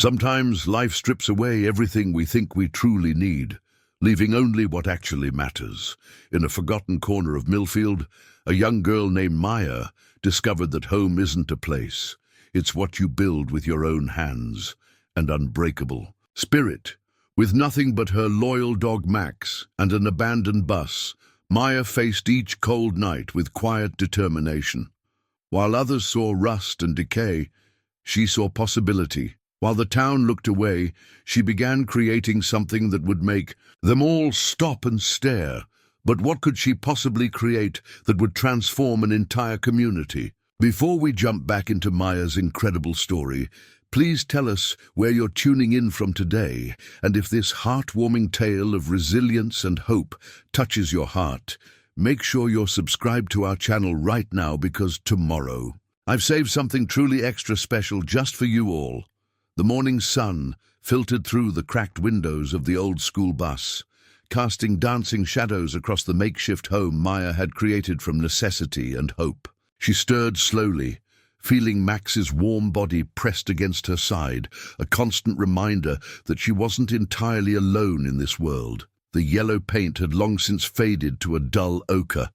Sometimes life strips away everything we think we truly need, leaving only what actually matters. In a forgotten corner of Millfield, a young girl named Maya discovered that home isn't a place. It's what you build with your own hands. And unbreakable spirit. With nothing but her loyal dog Max and an abandoned bus, Maya faced each cold night with quiet determination. While others saw rust and decay, she saw possibility. While the town looked away, she began creating something that would make them all stop and stare. But what could she possibly create that would transform an entire community? Before we jump back into Maya's incredible story, please tell us where you're tuning in from today, and if this heartwarming tale of resilience and hope touches your heart, make sure you're subscribed to our channel right now, because tomorrow I've saved something truly extra special just for you all. The morning sun filtered through the cracked windows of the old school bus, casting dancing shadows across the makeshift home Maya had created from necessity and hope. She stirred slowly, feeling Max's warm body pressed against her side, a constant reminder that she wasn't entirely alone in this world. The yellow paint had long since faded to a dull ochre,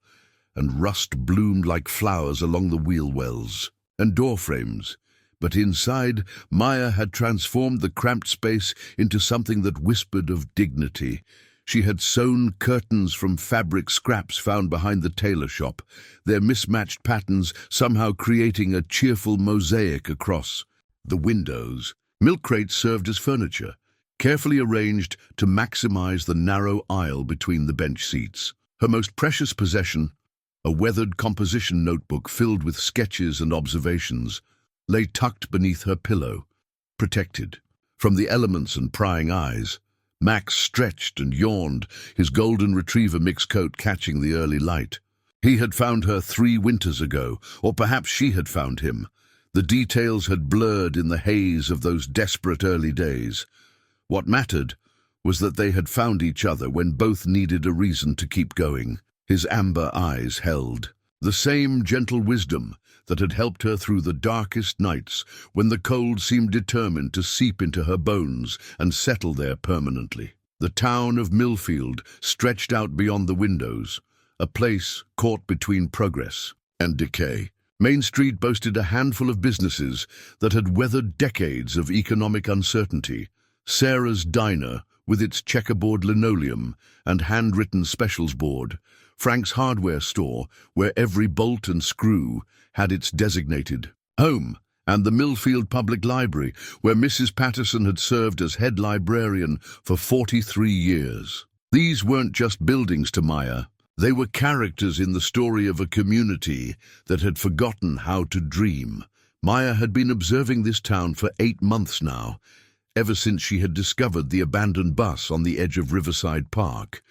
and rust bloomed like flowers along the wheel wells and door frames. But inside, Maya had transformed the cramped space into something that whispered of dignity. She had sewn curtains from fabric scraps found behind the tailor shop, their mismatched patterns somehow creating a cheerful mosaic across the windows. Milk crates served as furniture, carefully arranged to maximize the narrow aisle between the bench seats. Her most precious possession, a weathered composition notebook filled with sketches and observations, lay tucked beneath her pillow, protected from the elements and prying eyes. Max stretched and yawned, his golden retriever mix coat catching the early light. He had found her 3 winters ago, or perhaps she had found him. The details had blurred in the haze of those desperate early days. What mattered was that they had found each other when both needed a reason to keep going. His amber eyes held the same gentle wisdom that had helped her through the darkest nights when the cold seemed determined to seep into her bones and settle there permanently. The town of Millfield stretched out beyond the windows, a place caught between progress and decay. Main Street boasted a handful of businesses that had weathered decades of economic uncertainty. Sarah's Diner, with its checkerboard linoleum and handwritten specials board, Frank's hardware store, where every bolt and screw had its designated home, and the Millfield Public Library, where Mrs. Patterson had served as head librarian for 43 years. These weren't just buildings to Maya. They were characters in the story of a community that had forgotten how to dream. Maya had been observing this town for 8 months now, ever since she had discovered the abandoned bus on the edge of Riverside Park.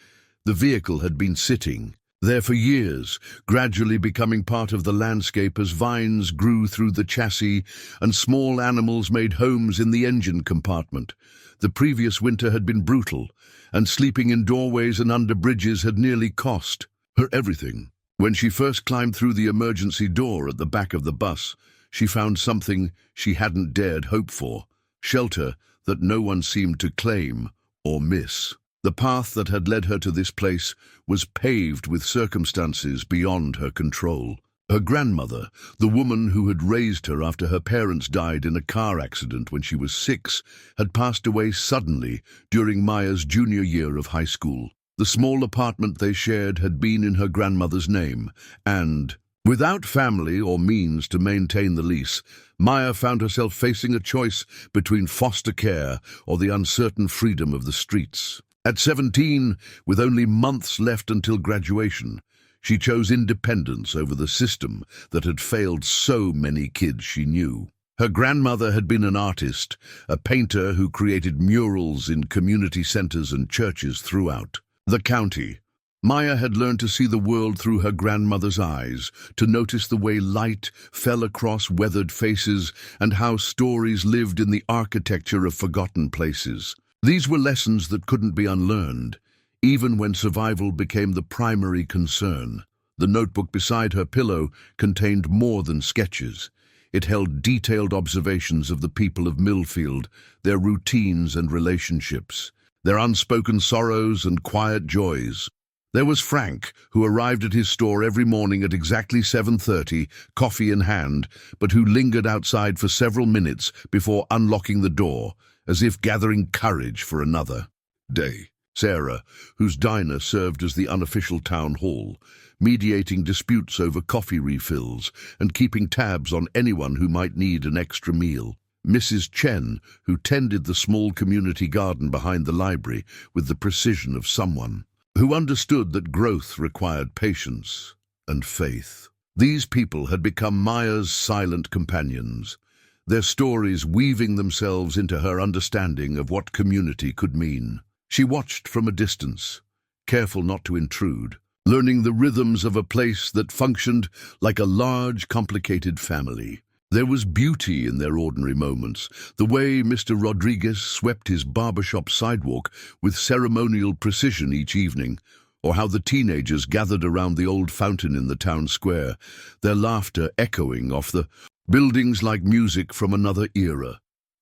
The vehicle had been sitting there for years, gradually becoming part of the landscape as vines grew through the chassis and small animals made homes in the engine compartment. The previous winter had been brutal, and sleeping in doorways and under bridges had nearly cost her everything. When she first climbed through the emergency door at the back of the bus, she found something she hadn't dared hope for: shelter that no one seemed to claim or miss. The path that had led her to this place was paved with circumstances beyond her control. Her grandmother, the woman who had raised her after her parents died in a car accident when she was 6, had passed away suddenly during Maya's junior year of high school. The small apartment they shared had been in her grandmother's name, and, without family or means to maintain the lease, Maya found herself facing a choice between foster care or the uncertain freedom of the streets. At 17, with only months left until graduation, she chose independence over the system that had failed so many kids she knew. Her grandmother had been an artist, a painter who created murals in community centers and churches throughout the county. Maya had learned to see the world through her grandmother's eyes, to notice the way light fell across weathered faces and how stories lived in the architecture of forgotten places. These were lessons that couldn't be unlearned, even when survival became the primary concern. The notebook beside her pillow contained more than sketches. It held detailed observations of the people of Millfield, their routines and relationships, their unspoken sorrows and quiet joys. There was Frank, who arrived at his store every morning at exactly 7:30, coffee in hand, but who lingered outside for several minutes before unlocking the door, as if gathering courage for another day. Sarah, whose diner served as the unofficial town hall, mediating disputes over coffee refills and keeping tabs on anyone who might need an extra meal. Mrs. Chen, who tended the small community garden behind the library with the precision of someone who understood that growth required patience and faith. These people had become Maya's silent companions, their stories weaving themselves into her understanding of what community could mean. She watched from a distance, careful not to intrude, learning the rhythms of a place that functioned like a large, complicated family. There was beauty in their ordinary moments, the way Mr. Rodriguez swept his barbershop sidewalk with ceremonial precision each evening, or how the teenagers gathered around the old fountain in the town square, their laughter echoing off the buildings like music from another era.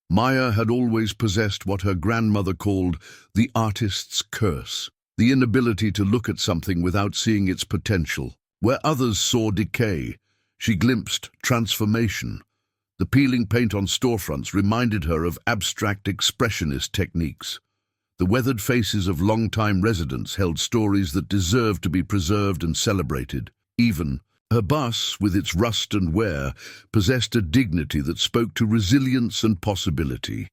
Maya had always possessed what her grandmother called the artist's curse, the inability to look at something without seeing its potential. Where others saw decay, she glimpsed transformation. The peeling paint on storefronts reminded her of abstract expressionist techniques. The weathered faces of long-time residents held stories that deserved to be preserved and celebrated. Even her bus, with its rust and wear, possessed a dignity that spoke to resilience and possibility.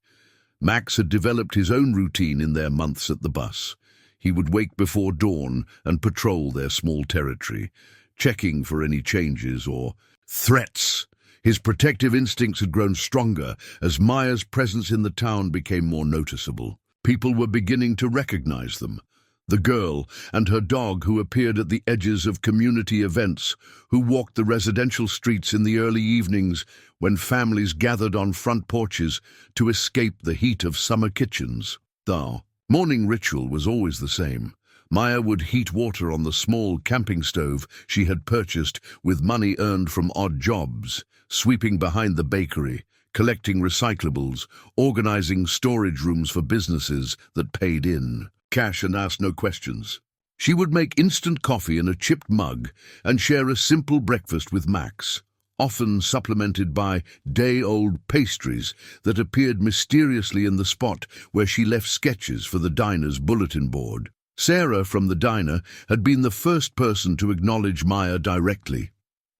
Max had developed his own routine in their months at the bus. He would wake before dawn and patrol their small territory, checking for any changes or threats. His protective instincts had grown stronger as Maya's presence in the town became more noticeable. People were beginning to recognize them. The girl and her dog who appeared at the edges of community events, who walked the residential streets in the early evenings when families gathered on front porches to escape the heat of summer kitchens. The morning ritual was always the same. Maya would heat water on the small camping stove she had purchased with money earned from odd jobs, sweeping behind the bakery, collecting recyclables, organizing storage rooms for businesses that paid in cash and asked no questions. She would make instant coffee in a chipped mug and share a simple breakfast with Max, often supplemented by day-old pastries that appeared mysteriously in the spot where she left sketches for the diner's bulletin board. Sarah from the diner had been the first person to acknowledge Maya directly.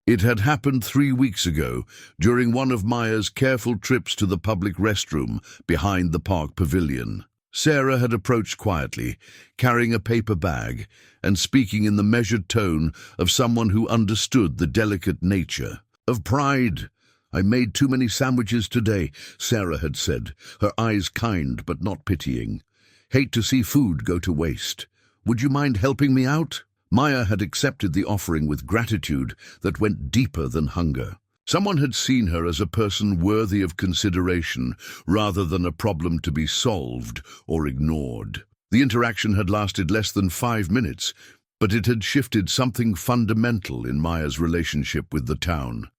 It had happened 3 weeks ago, during one of Maya's careful trips to the public restroom behind the park pavilion. Sarah had approached quietly, carrying a paper bag, and speaking in the measured tone of someone who understood the delicate nature of pride. "I made too many sandwiches today," Sarah had said, her eyes kind but not pitying. "Hate to see food go to waste. Would you mind helping me out?" Maya had accepted the offering with gratitude that went deeper than hunger. Someone had seen her as a person worthy of consideration rather than a problem to be solved or ignored. The interaction had lasted less than 5 minutes, but it had shifted something fundamental in Maya's relationship with the town.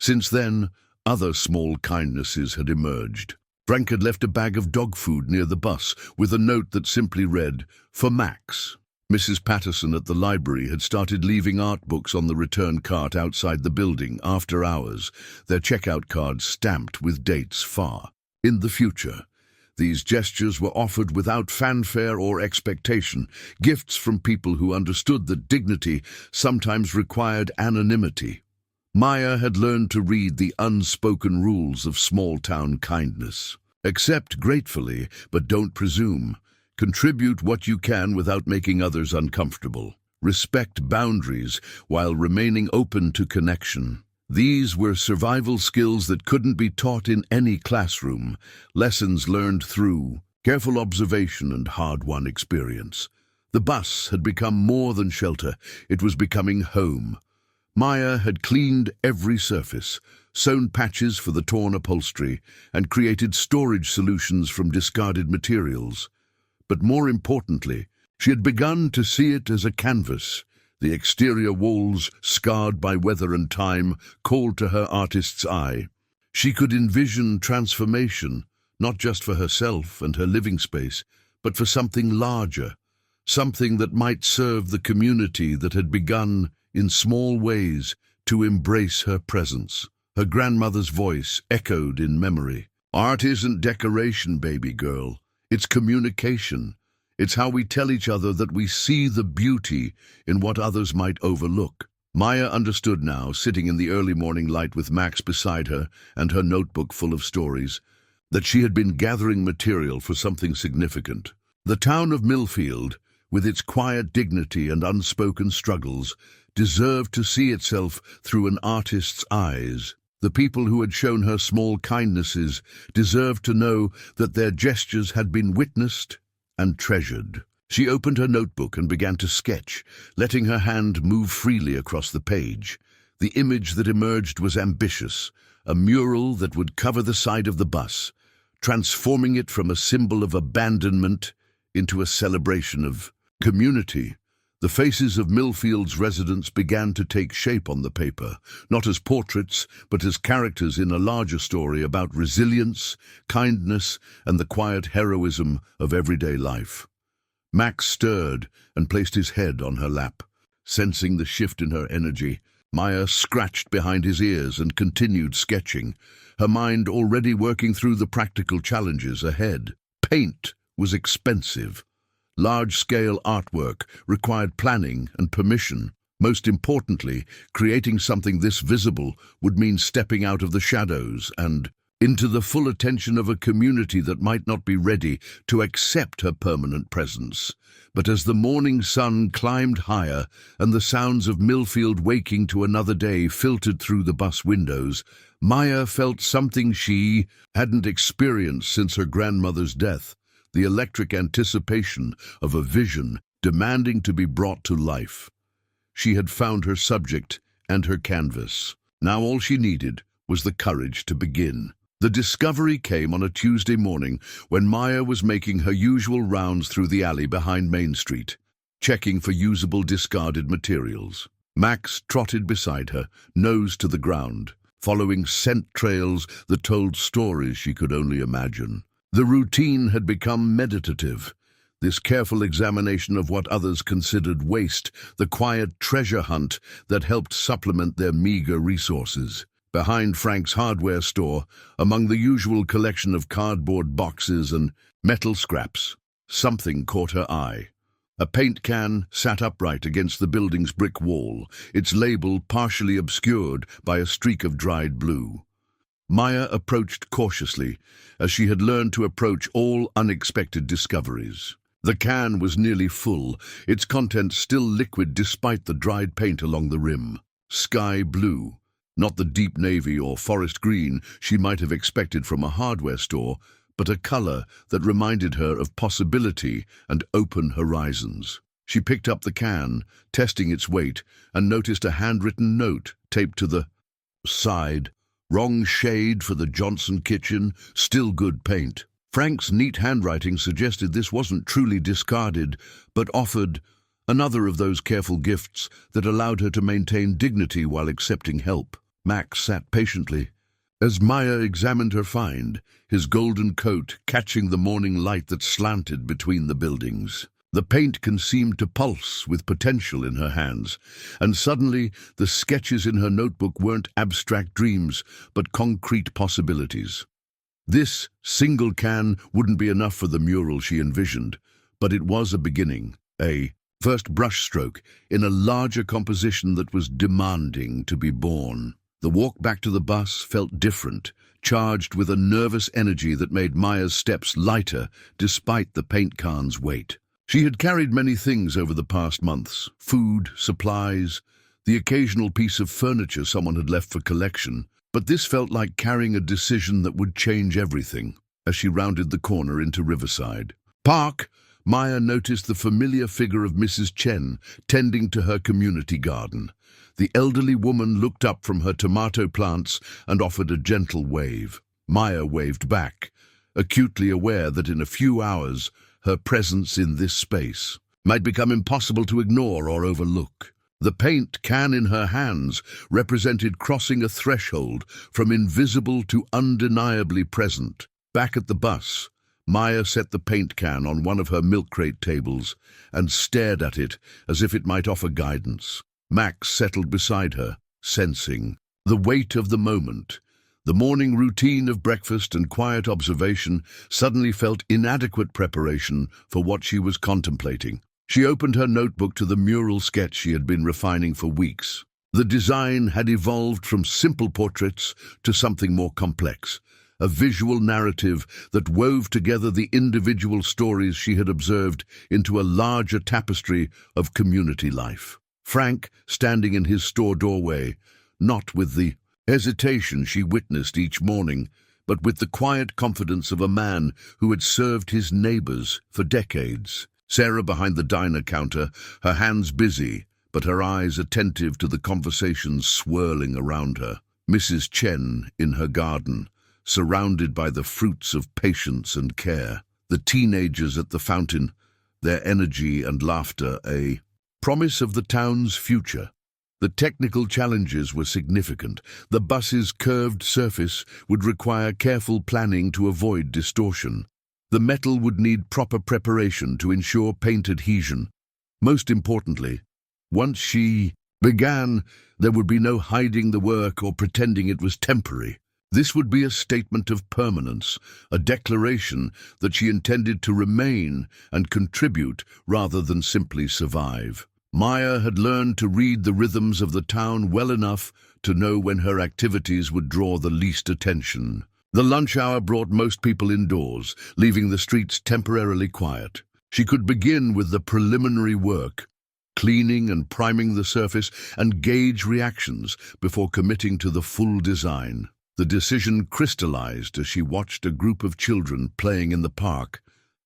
Since then, other small kindnesses had emerged. Frank had left a bag of dog food near the bus with a note that simply read, "For Max." Mrs. Patterson at the library had started leaving art books on the return cart outside the building after hours, their checkout cards stamped with dates far in the future. These gestures were offered without fanfare or expectation, gifts from people who understood that dignity sometimes required anonymity. Maya had learned to read the unspoken rules of small-town kindness. Accept gratefully, but don't presume. Contribute what you can without making others uncomfortable. Respect boundaries while remaining open to connection. These were survival skills that couldn't be taught in any classroom, lessons learned through careful observation and hard-won experience. The bus had become more than shelter, it was becoming home. Maya had cleaned every surface, sewn patches for the torn upholstery, and created storage solutions from discarded materials. But more importantly, she had begun to see it as a canvas, The exterior walls, scarred by weather and time, called to her artist's eye. She could envision transformation, not just for herself and her living space, but for something larger, something that might serve the community that had begun, in small ways, to embrace her presence. Her grandmother's voice echoed in memory. "Art isn't decoration, baby girl. It's communication. It's how we tell each other that we see the beauty in what others might overlook." Maya understood now, sitting in the early morning light with Max beside her and her notebook full of stories, that she had been gathering material for something significant. The town of Millfield, with its quiet dignity and unspoken struggles, deserved to see itself through an artist's eyes. The people who had shown her small kindnesses deserved to know that their gestures had been witnessed and treasured. She opened her notebook and began to sketch, letting her hand move freely across the page. The image that emerged was ambitious, a mural that would cover the side of the bus, transforming it from a symbol of abandonment into a celebration of community. The faces of Millfield's residents began to take shape on the paper, not as portraits, but as characters in a larger story about resilience, kindness, and the quiet heroism of everyday life. Max stirred and placed his head on her lap. Sensing the shift in her energy, Maya scratched behind his ears and continued sketching, her mind already working through the practical challenges ahead. Paint was expensive. Large-scale artwork required planning and permission. Most importantly, creating something this visible would mean stepping out of the shadows and into the full attention of a community that might not be ready to accept her permanent presence. But as the morning sun climbed higher and the sounds of Millfield waking to another day filtered through the bus windows, Maya felt something she hadn't experienced since her grandmother's death. The electric anticipation of a vision demanding to be brought to life. She had found her subject and her canvas. Now all she needed was the courage to begin. The discovery came on a Tuesday morning when Maya was making her usual rounds through the alley behind Main Street, checking for usable discarded materials. Max trotted beside her, nose to the ground, following scent trails that told stories she could only imagine. The routine had become meditative, this careful examination of what others considered waste, the quiet treasure hunt that helped supplement their meager resources. Behind Frank's hardware store, among the usual collection of cardboard boxes and metal scraps, something caught her eye. A paint can sat upright against the building's brick wall, its label partially obscured by a streak of dried blue. Maya approached cautiously, as she had learned to approach all unexpected discoveries. The can was nearly full, its contents still liquid despite the dried paint along the rim. Sky blue, not the deep navy or forest green she might have expected from a hardware store, but a color that reminded her of possibility and open horizons. She picked up the can, testing its weight, and noticed a handwritten note taped to the side. Wrong shade for the Johnson kitchen, still good paint. Frank's neat handwriting suggested this wasn't truly discarded, but offered another of those careful gifts that allowed her to maintain dignity while accepting help. Max sat patiently as Maya examined her find, his golden coat catching the morning light that slanted between the buildings. The paint can seem to pulse with potential in her hands, and suddenly the sketches in her notebook weren't abstract dreams, but concrete possibilities. This single can wouldn't be enough for the mural she envisioned, but it was a beginning, a first brushstroke in a larger composition that was demanding to be born. The walk back to the bus felt different, charged with a nervous energy that made Maya's steps lighter despite the paint can's weight. She had carried many things over the past months: food, supplies, the occasional piece of furniture someone had left for collection, but this felt like carrying a decision that would change everything. As she rounded the corner into Riverside Park, Maya noticed the familiar figure of Mrs. Chen tending to her community garden. The elderly woman looked up from her tomato plants and offered a gentle wave. Maya waved back, acutely aware that in a few hours her presence in this space might become impossible to ignore or overlook. The paint can in her hands represented crossing a threshold from invisible to undeniably present. Back at the bus, Maya set the paint can on one of her milk crate tables and stared at it as if it might offer guidance. Max settled beside her, sensing the weight of the moment. The morning routine of breakfast and quiet observation suddenly felt inadequate preparation for what she was contemplating. She opened her notebook to the mural sketch she had been refining for weeks. The design had evolved from simple portraits to something more complex, a visual narrative that wove together the individual stories she had observed into a larger tapestry of community life. Frank, standing in his store doorway, not with the hesitation she witnessed each morning, but with the quiet confidence of a man who had served his neighbors for decades. Sarah behind the diner counter, her hands busy, but her eyes attentive to the conversations swirling around her. Mrs. Chen in her garden, surrounded by the fruits of patience and care. The teenagers at the fountain, their energy and laughter a promise of the town's future. The technical challenges were significant. The bus's curved surface would require careful planning to avoid distortion. The metal would need proper preparation to ensure paint adhesion. Most importantly, once she began, there would be no hiding the work or pretending it was temporary. This would be a statement of permanence, a declaration that she intended to remain and contribute rather than simply survive. Maya had learned to read the rhythms of the town well enough to know when her activities would draw the least attention. The lunch hour brought most people indoors, leaving the streets temporarily quiet. She could begin with the preliminary work, cleaning and priming the surface, and gauge reactions before committing to the full design. The decision crystallized as she watched a group of children playing in the park,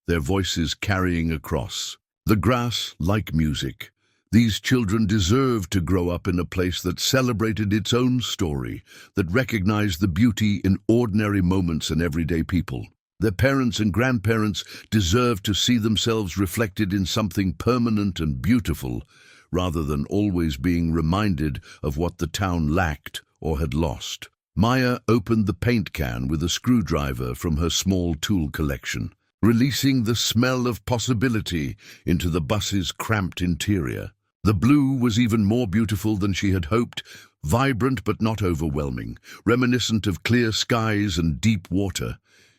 their voices carrying across. The grass like music. These children deserved to grow up in a place that celebrated its own story, that recognized the beauty in ordinary moments and everyday people. Their parents and grandparents deserved to see themselves reflected in something permanent and beautiful, rather than always being reminded of what the town lacked or had lost. Maya opened the paint can with a screwdriver from her small tool collection, releasing the smell of possibility into the bus's cramped interior. The blue was even more beautiful than she had hoped, vibrant but not overwhelming, reminiscent of clear skies and deep water.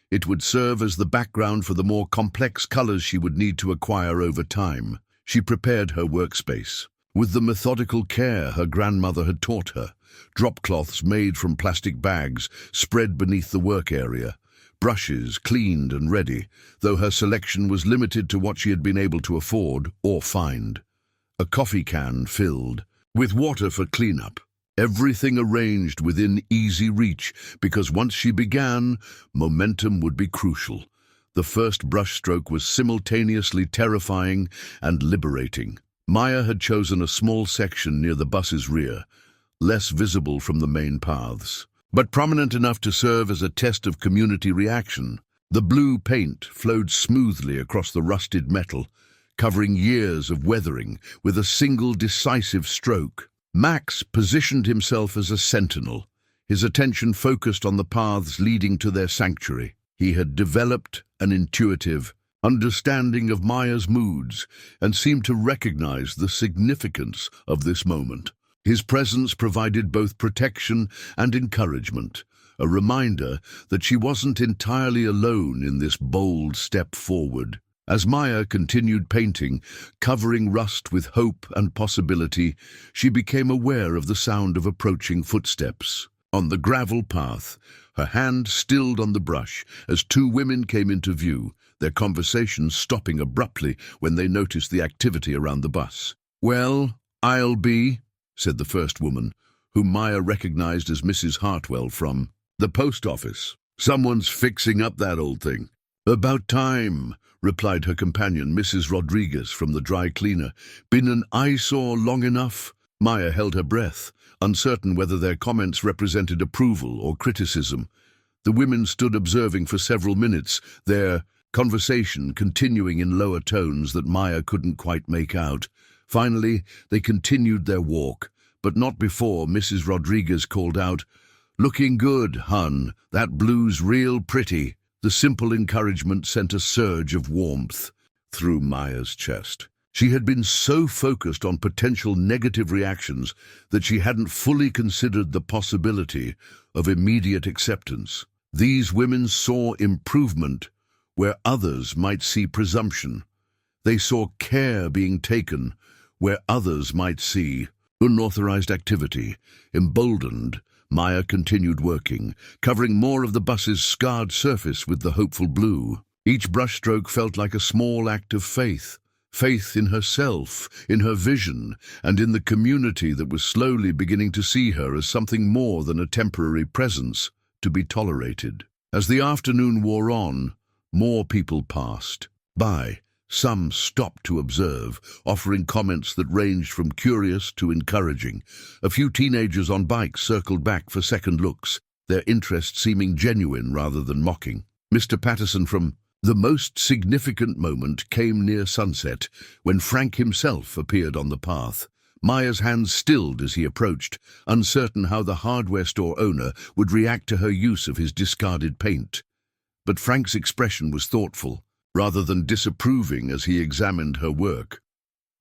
It would serve as the background for the more complex colors she would need to acquire over time. She prepared her workspace with the methodical care her grandmother had taught her. Drop cloths made from plastic bags spread beneath the work area, brushes cleaned and ready, though her selection was limited to what she had been able to afford or find. A coffee can filled with water for cleanup. Everything arranged within easy reach, because once she began, momentum would be crucial. The first brushstroke was simultaneously terrifying and liberating. Maya had chosen a small section near the bus's rear, less visible from the main paths, but prominent enough to serve as a test of community reaction. The blue paint flowed smoothly across the rusted metal, covering years of weathering with a single decisive stroke. Max positioned himself as a sentinel, his attention focused on the paths leading to their sanctuary. He had developed an intuitive understanding of Maya's moods and seemed to recognize the significance of this moment. His presence provided both protection and encouragement, a reminder that she wasn't entirely alone in this bold step forward. As Maya continued painting, covering rust with hope and possibility, she became aware of the sound of approaching footsteps. On the gravel path, her hand stilled on the brush as two women came into view, their conversation stopping abruptly when they noticed the activity around the bus. "Well, I'll be," said the first woman, whom Maya recognized as Mrs. Hartwell from the post office. "Someone's fixing up that old thing." "About time," replied her companion, Mrs. Rodriguez from the dry cleaner. "Been an eyesore long enough?" Maya held her breath, uncertain whether their comments represented approval or criticism. The women stood observing for several minutes, their conversation continuing in lower tones that Maya couldn't quite make out. Finally, they continued their walk, but not before Mrs. Rodriguez called out, "Looking good, hun. That blue's real pretty." The simple encouragement sent a surge of warmth through Maya's chest. She had been so focused on potential negative reactions that she hadn't fully considered the possibility of immediate acceptance. These women saw improvement where others might see presumption. They saw care being taken where others might see unauthorized activity. Emboldened, Maya continued working, covering more of the bus's scarred surface with the hopeful blue. Each brushstroke felt like a small act of faith. Faith in herself, in her vision, and in the community that was slowly beginning to see her as something more than a temporary presence to be tolerated. As the afternoon wore on, more people passed by. Some stopped to observe, offering comments that ranged from curious to encouraging. A few teenagers on bikes circled back for second looks, their interest seeming genuine rather than mocking. Mr. Patterson from The most significant moment came near sunset, when Frank himself appeared on the path. Maya's hands stilled as he approached, uncertain how the hardware store owner would react to her use of his discarded paint. But Frank's expression was thoughtful, rather than disapproving as he examined her work.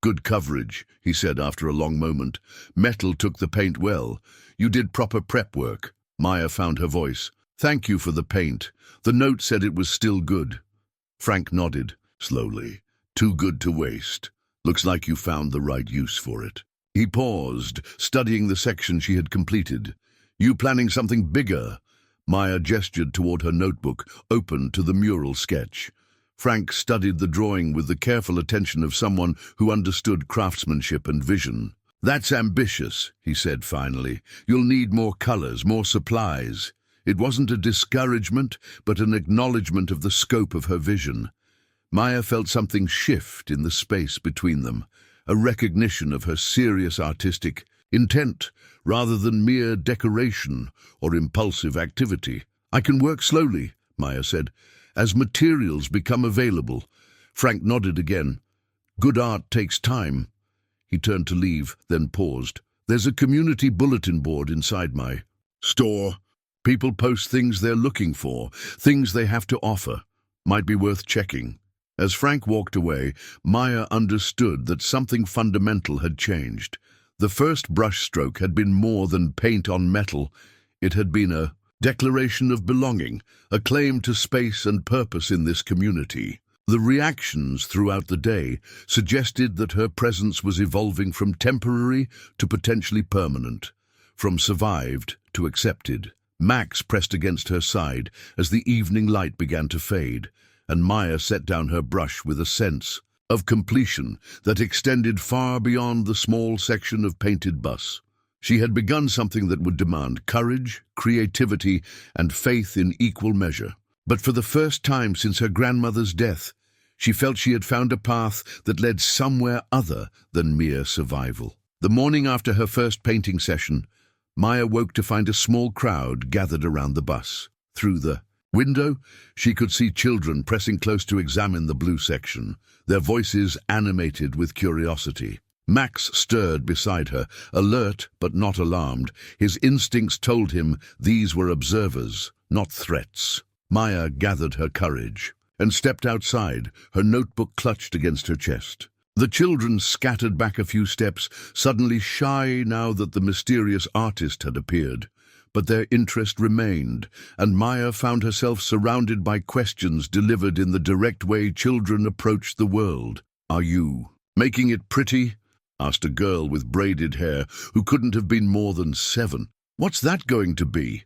"Good coverage," he said after a long moment. "Metal took the paint well. You did proper prep work." Maya found her voice. "Thank you for the paint. The note said it was still good." Frank nodded, slowly. "Too good to waste. Looks like you found the right use for it." He paused, studying the section she had completed. "You planning something bigger?" Maya gestured toward her notebook, open to the mural sketch. Frank studied the drawing with the careful attention of someone who understood craftsmanship and vision. "That's ambitious," he said finally. "You'll need more colors, more supplies." It wasn't a discouragement, but an acknowledgement of the scope of her vision. Maya felt something shift in the space between them, a recognition of her serious artistic intent rather than mere decoration or impulsive activity. "I can work slowly," Maya said, "as materials become available." Frank nodded again. "Good art takes time." He turned to leave, then paused. "There's a community bulletin board inside my store. People post things they're looking for, things they have to offer. Might be worth checking." As Frank walked away, Maya understood that something fundamental had changed. The first brushstroke had been more than paint on metal. It had been a declaration of belonging, a claim to space and purpose in this community. The reactions throughout the day suggested that her presence was evolving from temporary to potentially permanent, from survived to accepted. Max pressed against her side as the evening light began to fade, and Maya set down her brush with a sense of completion that extended far beyond the small section of painted bus. She had begun something that would demand courage, creativity, and faith in equal measure. But for the first time since her grandmother's death, she felt she had found a path that led somewhere other than mere survival. The morning after her first painting session, Maya woke to find a small crowd gathered around the bus. Through the window, she could see children pressing close to examine the blue section, their voices animated with curiosity. Max stirred beside her, alert but not alarmed. His instincts told him these were observers, not threats. Maya gathered her courage and stepped outside, her notebook clutched against her chest. The children scattered back a few steps, suddenly shy now that the mysterious artist had appeared. But their interest remained, and Maya found herself surrounded by questions delivered in the direct way children approach the world. "Are you making it pretty?" asked a girl with braided hair who couldn't have been more than 7. "What's that going to be?"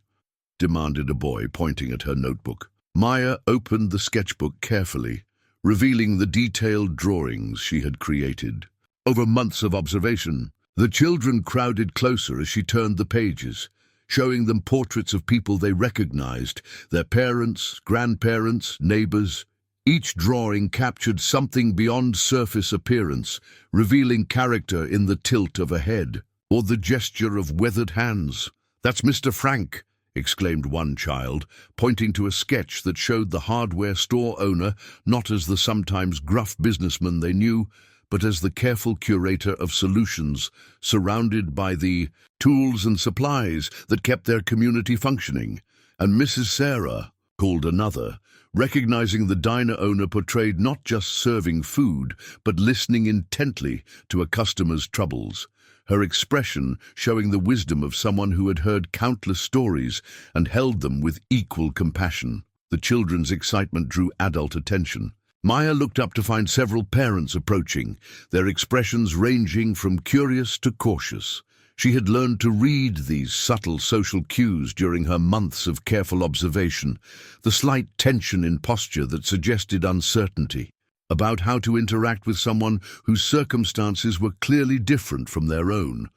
demanded a boy, pointing at her notebook. Maya opened the sketchbook carefully, revealing the detailed drawings she had created. Over months of observation, the children crowded closer as she turned the pages, showing them portraits of people they recognized, their parents, grandparents, neighbors. Each drawing captured something beyond surface appearance, revealing character in the tilt of a head or the gesture of weathered hands. "That's Mr. Frank," exclaimed one child, pointing to a sketch that showed the hardware store owner not as the sometimes gruff businessman they knew, but as the careful curator of solutions, surrounded by the tools and supplies that kept their community functioning. And Mrs. Sarah, called another, recognizing the diner owner portrayed not just serving food, but listening intently to a customer's troubles, her expression showing the wisdom of someone who had heard countless stories and held them with equal compassion. The children's excitement drew adult attention. Maya looked up to find several parents approaching, their expressions ranging from curious to cautious. She had learned to read these subtle social cues during her months of careful observation, the slight tension in posture that suggested uncertainty about how to interact with someone whose circumstances were clearly different from their own.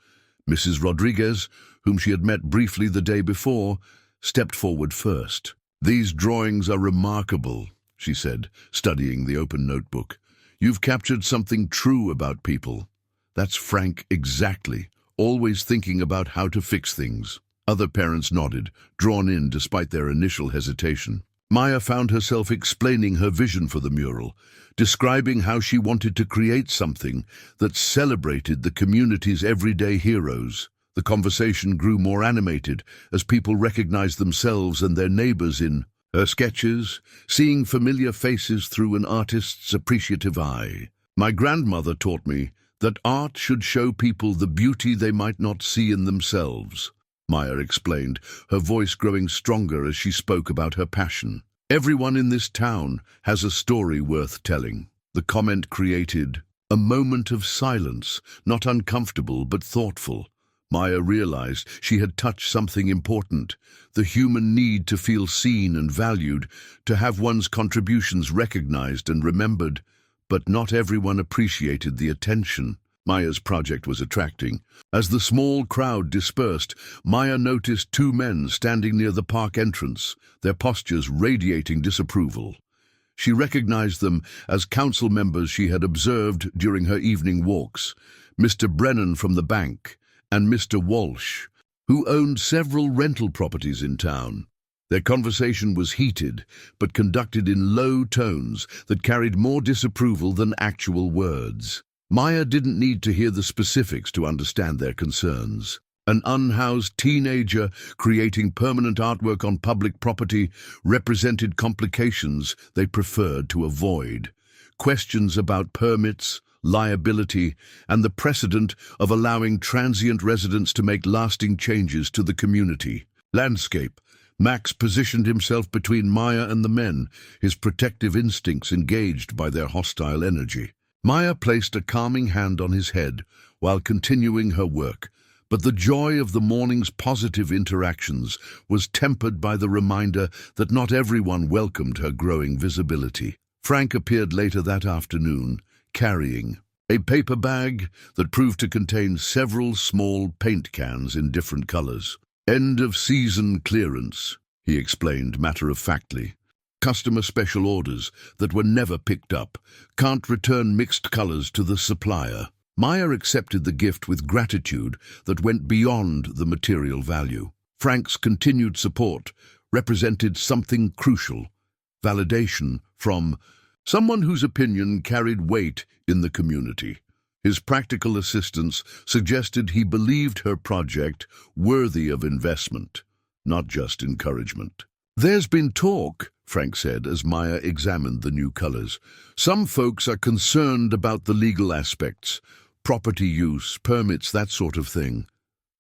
Mrs. Rodriguez, whom she had met briefly the day before, stepped forward first. "These drawings are remarkable," she said, studying the open notebook. "You've captured something true about people. That's Frank exactly, always thinking about how to fix things." Other parents nodded, drawn in despite their initial hesitation. Maya found herself explaining her vision for the mural, describing how she wanted to create something that celebrated the community's everyday heroes. The conversation grew more animated as people recognized themselves and their neighbors in her sketches, seeing familiar faces through an artist's appreciative eye. "My grandmother taught me that art should show people the beauty they might not see in themselves," Maya explained, her voice growing stronger as she spoke about her passion. "Everyone in this town has a story worth telling." The comment created a moment of silence, not uncomfortable but thoughtful. Maya realized she had touched something important, the human need to feel seen and valued, to have one's contributions recognized and remembered. But not everyone appreciated the attention Maya's project was attracting. As the small crowd dispersed, Maya noticed two men standing near the park entrance, their postures radiating disapproval. She recognized them as council members she had observed during her evening walks, Mr. Brennan from the bank and Mr. Walsh, who owned several rental properties in town. Their conversation was heated, but conducted in low tones that carried more disapproval than actual words. Maya didn't need to hear the specifics to understand their concerns. An unhoused teenager creating permanent artwork on public property represented complications they preferred to avoid. Questions about permits, liability, and the precedent of allowing transient residents to make lasting changes to the community. Landscape. Max positioned himself between Maya and the men, his protective instincts engaged by their hostile energy. Maya placed a calming hand on his head while continuing her work, but the joy of the morning's positive interactions was tempered by the reminder that not everyone welcomed her growing visibility. Frank appeared later that afternoon, carrying a paper bag that proved to contain several small paint cans in different colors. "End-of-season clearance," he explained matter-of-factly. "Customer special orders that were never picked up. Can't return mixed colors to the supplier." Maya accepted the gift with gratitude that went beyond the material value. Frank's continued support represented something crucial: validation from someone whose opinion carried weight in the community. His practical assistance suggested he believed her project worthy of investment, not just encouragement. "There's been talk," Frank said as Maya examined the new colors. "Some folks are concerned about the legal aspects, property use, permits, that sort of thing."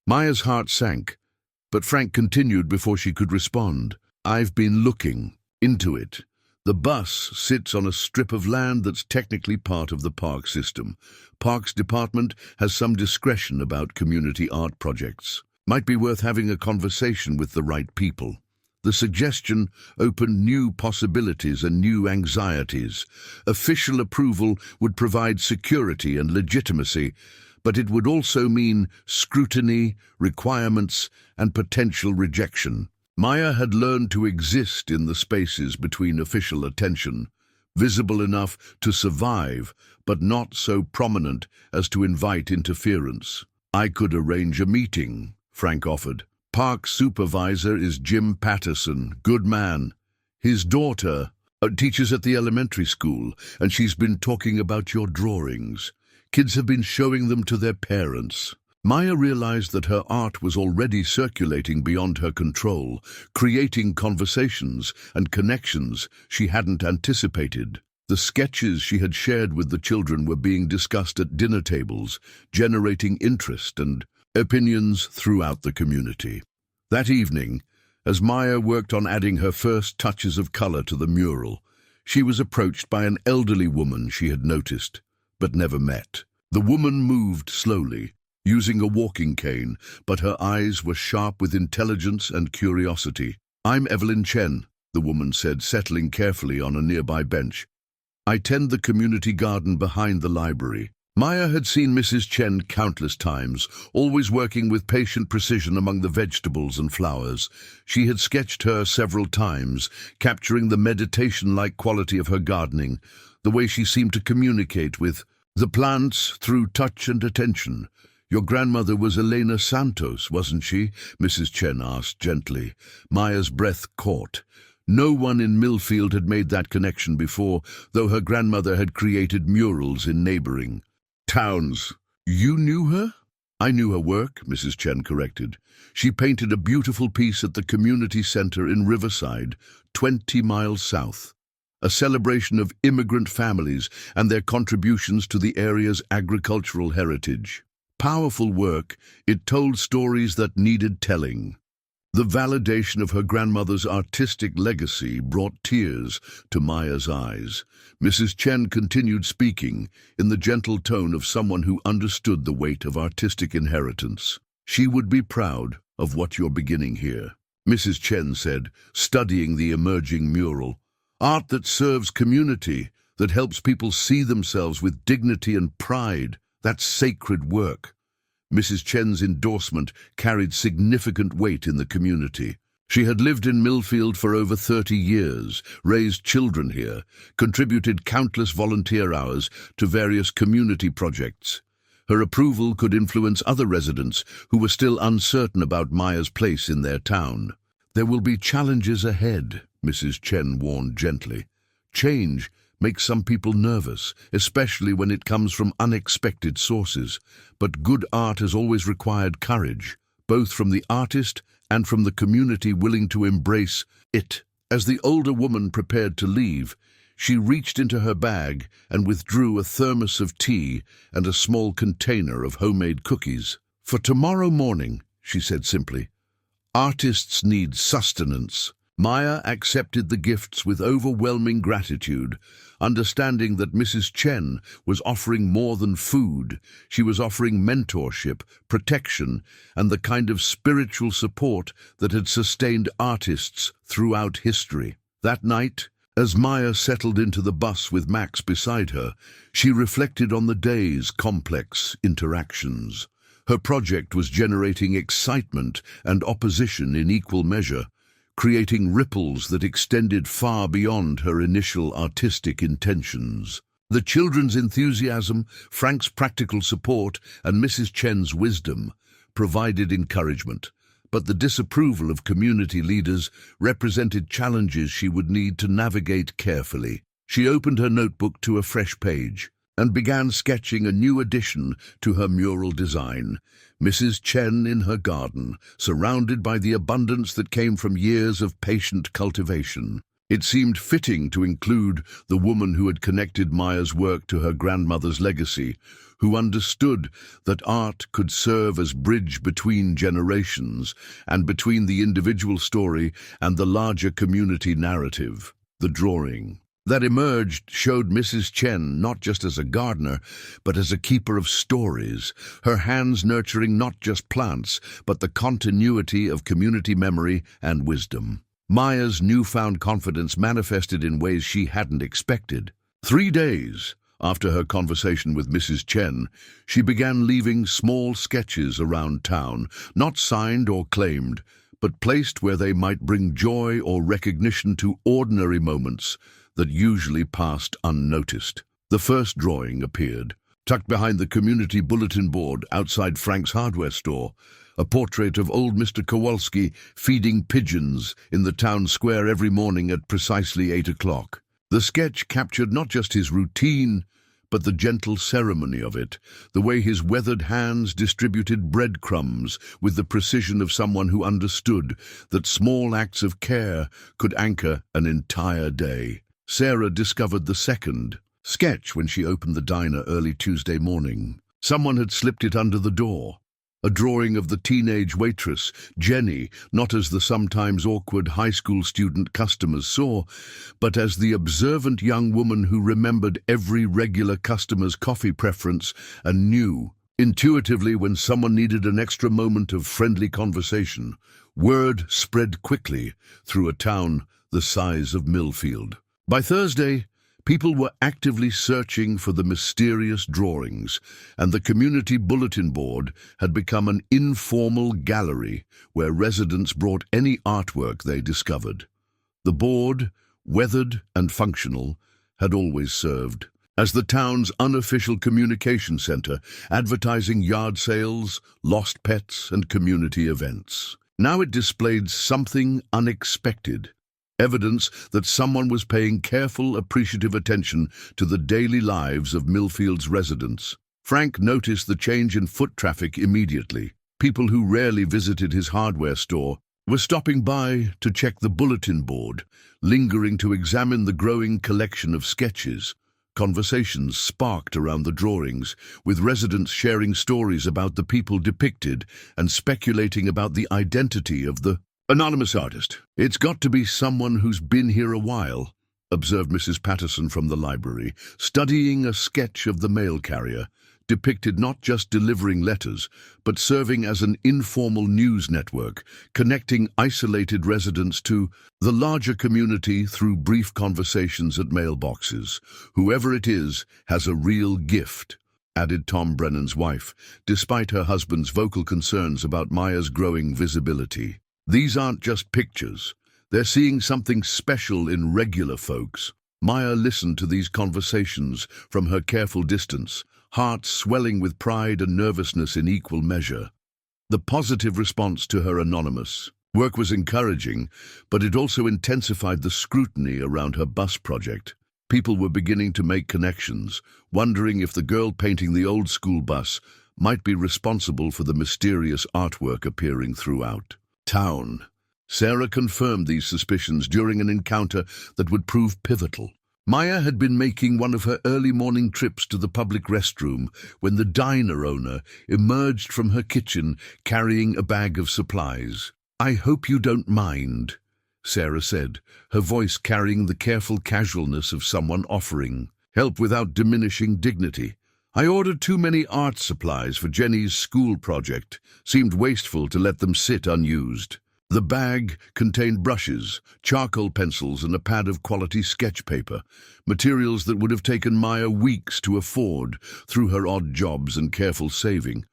Maya's heart sank, but Frank continued before she could respond. "I've been looking into it. The bus sits on a strip of land that's technically part of the park system. Parks Department has some discretion about community art projects. Might be worth having a conversation with the right people." The suggestion opened new possibilities and new anxieties. Official approval would provide security and legitimacy, but it would also mean scrutiny, requirements, and potential rejection. Maya had learned to exist in the spaces between official attention, visible enough to survive, but not so prominent as to invite interference. "I could arrange a meeting," Frank offered. "Park supervisor is Jim Patterson, good man. His daughter teaches at the elementary school, and she's been talking about your drawings. Kids have been showing them to their parents. Maya realized that her art was already circulating beyond her control, creating conversations and connections she hadn't anticipated. The sketches she had shared with the children were being discussed at dinner tables, generating interest and opinions throughout the community. That evening, as Maya worked on adding her first touches of color to the mural, she was approached by an elderly woman she had noticed, but never met. The woman moved slowly, using a walking cane, but her eyes were sharp with intelligence and curiosity. "I'm Evelyn Chen," the woman said, settling carefully on a nearby bench. "I tend the community garden behind the library." Maya had seen Mrs. Chen countless times, always working with patient precision among the vegetables and flowers. She had sketched her several times, capturing the meditation-like quality of her gardening, the way she seemed to communicate with the plants through touch and attention. "Your grandmother was Elena Santos, wasn't she?" Mrs. Chen asked gently. Maya's breath caught. No one in Millfield had made that connection before, though her grandmother had created murals in neighboring towns. "You knew her?" "I knew her work," Mrs. Chen corrected. "She painted a beautiful piece at the community center in Riverside, 20 miles south. A celebration of immigrant families and their contributions to the area's agricultural heritage. Powerful work, it told stories that needed telling." The validation of her grandmother's artistic legacy brought tears to Maya's eyes. Mrs. Chen continued speaking, in the gentle tone of someone who understood the weight of artistic inheritance. "She would be proud of what you're beginning here," Mrs. Chen said, studying the emerging mural. "Art that serves community, that helps people see themselves with dignity and pride. That's sacred work." Mrs. Chen's endorsement carried significant weight in the community. She had lived in Millfield for over 30 years, raised children here, contributed countless volunteer hours to various community projects. Her approval could influence other residents who were still uncertain about Maya's place in their town. "There will be challenges ahead," Mrs. Chen warned gently. "Change makes some people nervous, especially when it comes from unexpected sources. But good art has always required courage, both from the artist and from the community willing to embrace it." As the older woman prepared to leave, she reached into her bag and withdrew a thermos of tea and a small container of homemade cookies. "For tomorrow morning," she said simply, "artists need sustenance." Maya accepted the gifts with overwhelming gratitude, understanding that Mrs. Chen was offering more than food. She was offering mentorship, protection, and the kind of spiritual support that had sustained artists throughout history. That night, as Maya settled into the bus with Max beside her, she reflected on the day's complex interactions. Her project was generating excitement and opposition in equal measure, creating ripples that extended far beyond her initial artistic intentions. The children's enthusiasm, Frank's practical support, and Mrs. Chen's wisdom provided encouragement, but the disapproval of community leaders represented challenges she would need to navigate carefully. She opened her notebook to a fresh page and began sketching a new addition to her mural design. Mrs. Chen in her garden, surrounded by the abundance that came from years of patient cultivation. It seemed fitting to include the woman who had connected Maya's work to her grandmother's legacy, who understood that art could serve as bridge between generations and between the individual story and the larger community narrative. The drawing that emerged showed Mrs. Chen not just as a gardener, but as a keeper of stories, her hands nurturing not just plants, but the continuity of community memory and wisdom. Maya's newfound confidence manifested in ways she hadn't expected. 3 days after her conversation with Mrs. Chen, she began leaving small sketches around town, not signed or claimed, but placed where they might bring joy or recognition to ordinary moments that usually passed unnoticed. The first drawing appeared, tucked behind the community bulletin board outside Frank's hardware store, a portrait of old Mr. Kowalski feeding pigeons in the town square every morning at precisely 8 o'clock. The sketch captured not just his routine, but the gentle ceremony of it, the way his weathered hands distributed breadcrumbs with the precision of someone who understood that small acts of care could anchor an entire day. Sarah discovered the second sketch when she opened the diner early Tuesday morning. Someone had slipped it under the door. A drawing of the teenage waitress, Jenny, not as the sometimes awkward high school student customers saw, but as the observant young woman who remembered every regular customer's coffee preference and knew, intuitively, when someone needed an extra moment of friendly conversation. Word spread quickly through a town the size of Millfield. By Thursday, people were actively searching for the mysterious drawings, and the community bulletin board had become an informal gallery where residents brought any artwork they discovered. The board, weathered and functional, had always served as the town's unofficial communication center, advertising yard sales, lost pets, and community events. Now it displayed something unexpected. Evidence that someone was paying careful, appreciative attention to the daily lives of Millfield's residents. Frank noticed the change in foot traffic immediately. People who rarely visited his hardware store were stopping by to check the bulletin board, lingering to examine the growing collection of sketches. Conversations sparked around the drawings, with residents sharing stories about the people depicted and speculating about the identity of the anonymous artist. "It's got to be someone who's been here a while," observed Mrs. Patterson from the library, studying a sketch of the mail carrier, depicted not just delivering letters, but serving as an informal news network, connecting isolated residents to the larger community through brief conversations at mailboxes. "Whoever it is has a real gift," added Tom Brennan's wife, despite her husband's vocal concerns about Maya's growing visibility. "These aren't just pictures. They're seeing something special in regular folks." Maya listened to these conversations from her careful distance, heart swelling with pride and nervousness in equal measure. The positive response to her anonymous work was encouraging, but it also intensified the scrutiny around her bus project. People were beginning to make connections, wondering if the girl painting the old school bus might be responsible for the mysterious artwork appearing throughout town. Sarah confirmed these suspicions during an encounter that would prove pivotal. Maya had been making one of her early morning trips to the public restroom when the diner owner emerged from her kitchen carrying a bag of supplies. "I hope you don't mind," Sarah said, her voice carrying the careful casualness of someone offering help without diminishing dignity. "I ordered too many art supplies for Jenny's school project. Seemed wasteful to let them sit unused." The bag contained brushes, charcoal pencils, and a pad of quality sketch paper, materials that would have taken Maya weeks to afford through her odd jobs and careful saving.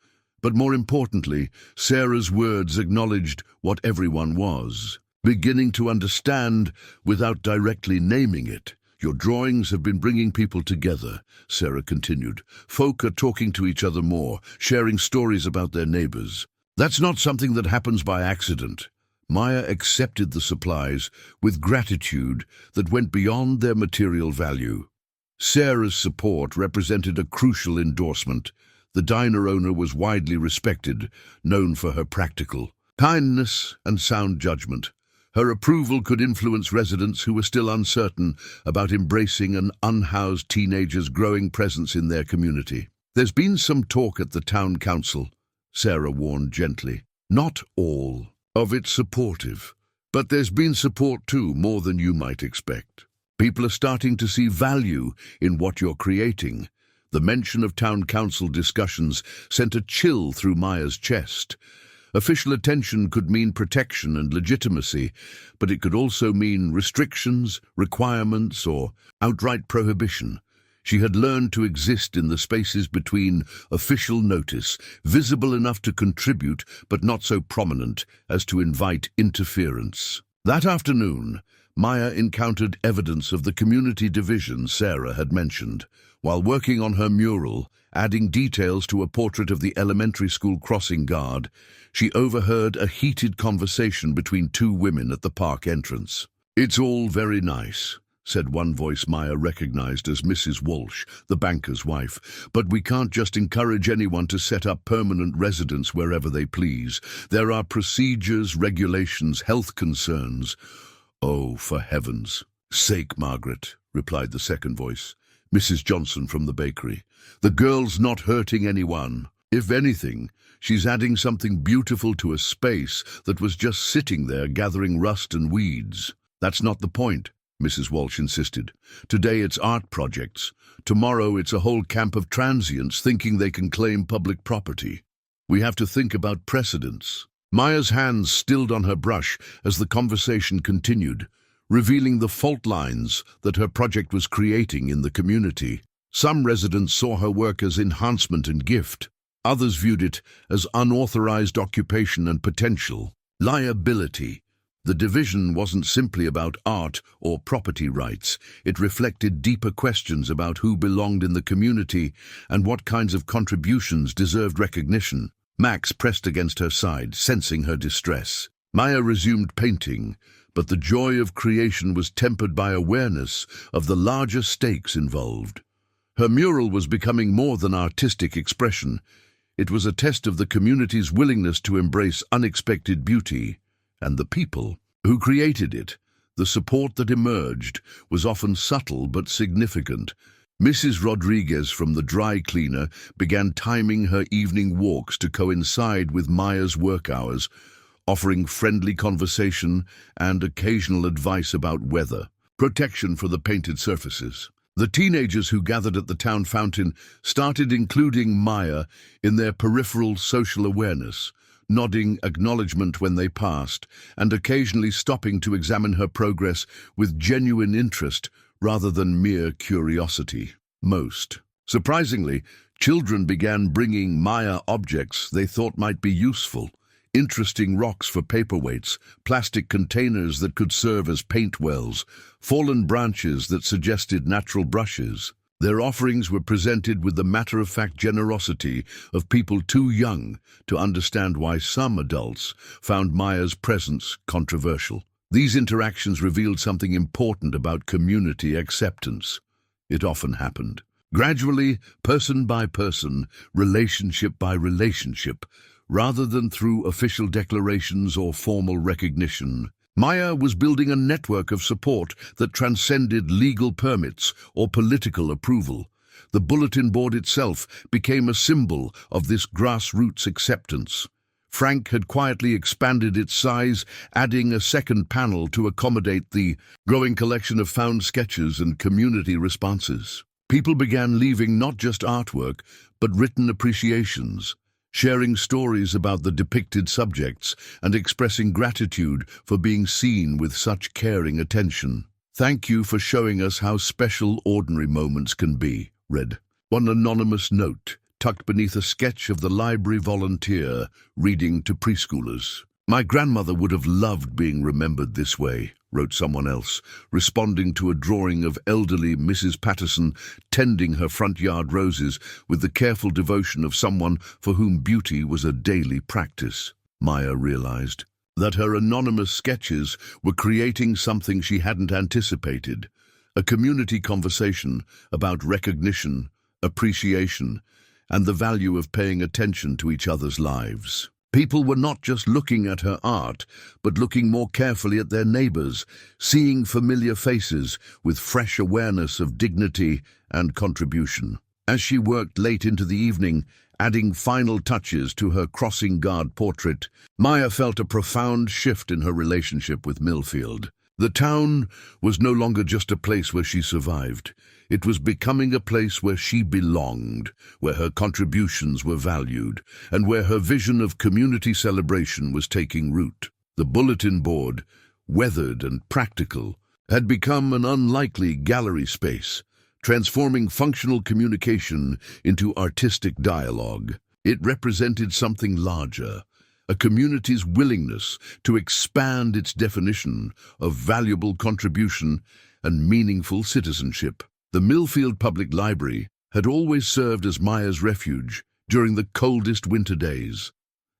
But more importantly, Sarah's words acknowledged what everyone was beginning to understand without directly naming it. "Your drawings have been bringing people together," Sarah continued. "Folk are talking to each other more, sharing stories about their neighbors. That's not something that happens by accident." Maya accepted the supplies with gratitude that went beyond their material value. Sarah's support represented a crucial endorsement. The diner owner was widely respected, known for her practical kindness and sound judgment. Her approval could influence residents who were still uncertain about embracing an unhoused teenager's growing presence in their community. "There's been some talk at the town council," Sarah warned gently. "Not all of it supportive, but there's been support too, more than you might expect. People are starting to see value in what you're creating." The mention of town council discussions sent a chill through Maya's chest. Official attention could mean protection and legitimacy, but it could also mean restrictions, requirements, or outright prohibition. She had learned to exist in the spaces between official notice, visible enough to contribute, but not so prominent as to invite interference. That afternoon, Maya encountered evidence of the community division Sarah had mentioned. While working on her mural, adding details to a portrait of the elementary school crossing guard, she overheard a heated conversation between two women at the park entrance. "It's all very nice," said one voice Maya recognized as Mrs. Walsh, the banker's wife. "But we can't just encourage anyone to set up permanent residence wherever they please. There are procedures, regulations, health concerns." "Oh, for heaven's sake, Margaret," replied the second voice, Mrs. Johnson from the bakery. "The girl's not hurting anyone. If anything, she's adding something beautiful to a space that was just sitting there gathering rust and weeds." "That's not the point," Mrs. Walsh insisted. "Today it's art projects. Tomorrow it's a whole camp of transients thinking they can claim public property. We have to think about precedents." Maya's hands stilled on her brush as the conversation continued, revealing the fault lines that her project was creating in the community. Some residents saw her work as enhancement and gift. Others viewed it as unauthorized occupation and potential liability. The division wasn't simply about art or property rights. It reflected deeper questions about who belonged in the community and what kinds of contributions deserved recognition. Max pressed against her side, sensing her distress. Maya resumed painting, but the joy of creation was tempered by awareness of the larger stakes involved. Her mural was becoming more than artistic expression. It was a test of the community's willingness to embrace unexpected beauty. And the people who created it, the support that emerged, was often subtle but significant. Mrs. Rodriguez from the dry cleaner began timing her evening walks to coincide with Maya's work hours, offering friendly conversation and occasional advice about weather, protection for the painted surfaces. The teenagers who gathered at the town fountain started including Maya in their peripheral social awareness, nodding acknowledgement when they passed, and occasionally stopping to examine her progress with genuine interest rather than mere curiosity. Most surprisingly, children began bringing Maya objects they thought might be useful. Interesting rocks for paperweights, plastic containers that could serve as paint wells, fallen branches that suggested natural brushes. Their offerings were presented with the matter-of-fact generosity of people too young to understand why some adults found Maya's presence controversial. These interactions revealed something important about community acceptance. It often happened gradually, person by person, relationship by relationship, rather than through official declarations or formal recognition. Maya was building a network of support that transcended legal permits or political approval. The bulletin board itself became a symbol of this grassroots acceptance. Frank had quietly expanded its size, adding a second panel to accommodate the growing collection of found sketches and community responses. People began leaving not just artwork, but written appreciations, sharing stories about the depicted subjects and expressing gratitude for being seen with such caring attention. "Thank you for showing us how special ordinary moments can be," read one anonymous note, tucked beneath a sketch of the library volunteer reading to preschoolers. "My grandmother would have loved being remembered this way," wrote someone else, responding to a drawing of elderly Mrs. Patterson tending her front yard roses with the careful devotion of someone for whom beauty was a daily practice. Maya realized that her anonymous sketches were creating something she hadn't anticipated, a community conversation about recognition, appreciation, and the value of paying attention to each other's lives. People were not just looking at her art, but looking more carefully at their neighbors, seeing familiar faces with fresh awareness of dignity and contribution. As she worked late into the evening, adding final touches to her crossing guard portrait, Maya felt a profound shift in her relationship with Millfield. The town was no longer just a place where she survived. It was becoming a place where she belonged, where her contributions were valued, and where her vision of community celebration was taking root. The bulletin board, weathered and practical, had become an unlikely gallery space, transforming functional communication into artistic dialogue. It represented something larger, a community's willingness to expand its definition of valuable contribution and meaningful citizenship. The Millfield Public Library had always served as Maya's refuge during the coldest winter days,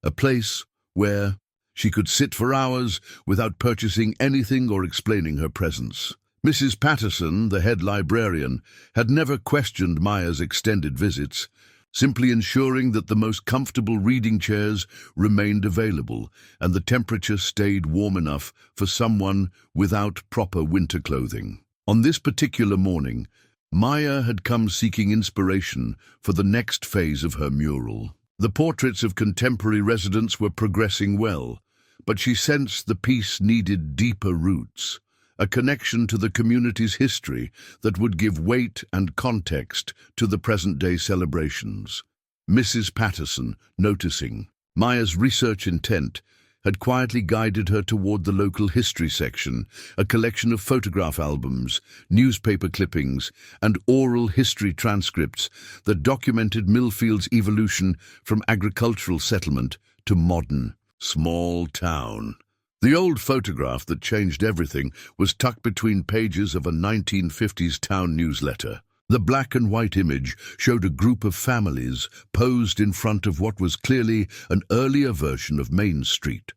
a place where she could sit for hours without purchasing anything or explaining her presence. Mrs. Patterson, the head librarian, had never questioned Maya's extended visits, simply ensuring that the most comfortable reading chairs remained available and the temperature stayed warm enough for someone without proper winter clothing. On this particular morning, Maya had come seeking inspiration for the next phase of her mural. The portraits of contemporary residents were progressing well, but she sensed the piece needed deeper roots, a connection to the community's history that would give weight and context to the present-day celebrations. Mrs. Patterson, noticing Maya's research intent, had quietly guided her toward the local history section, a collection of photograph albums, newspaper clippings, and oral history transcripts that documented Millfield's evolution from agricultural settlement to modern, small town. The old photograph that changed everything was tucked between pages of a 1950s town newsletter. The black and white image showed a group of families posed in front of what was clearly an earlier version of Main Street.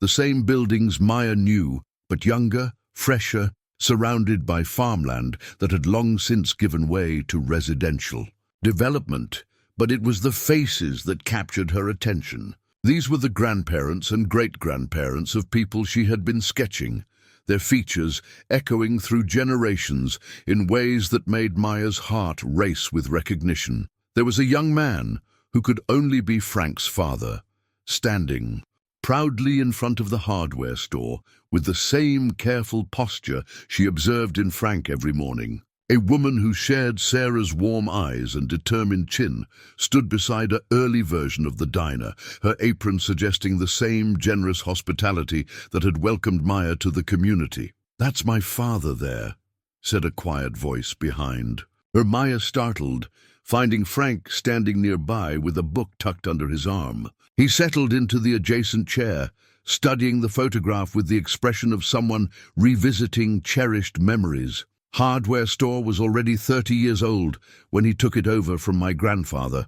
The same buildings Maya knew, but younger, fresher, surrounded by farmland that had long since given way to residential development. But it was the faces that captured her attention. These were the grandparents and great-grandparents of people she had been sketching, their features echoing through generations in ways that made Maya's heart race with recognition. There was a young man, who could only be Frank's father, standing proudly in front of the hardware store with the same careful posture she observed in Frank every morning. A woman who shared Sarah's warm eyes and determined chin stood beside an early version of the diner, her apron suggesting the same generous hospitality that had welcomed Maya to the community. "That's my father there," said a quiet voice behind. Maya startled, finding Frank standing nearby with a book tucked under his arm. He settled into the adjacent chair, studying the photograph with the expression of someone revisiting cherished memories. "Hardware store was already 30 years old when he took it over from my grandfather,"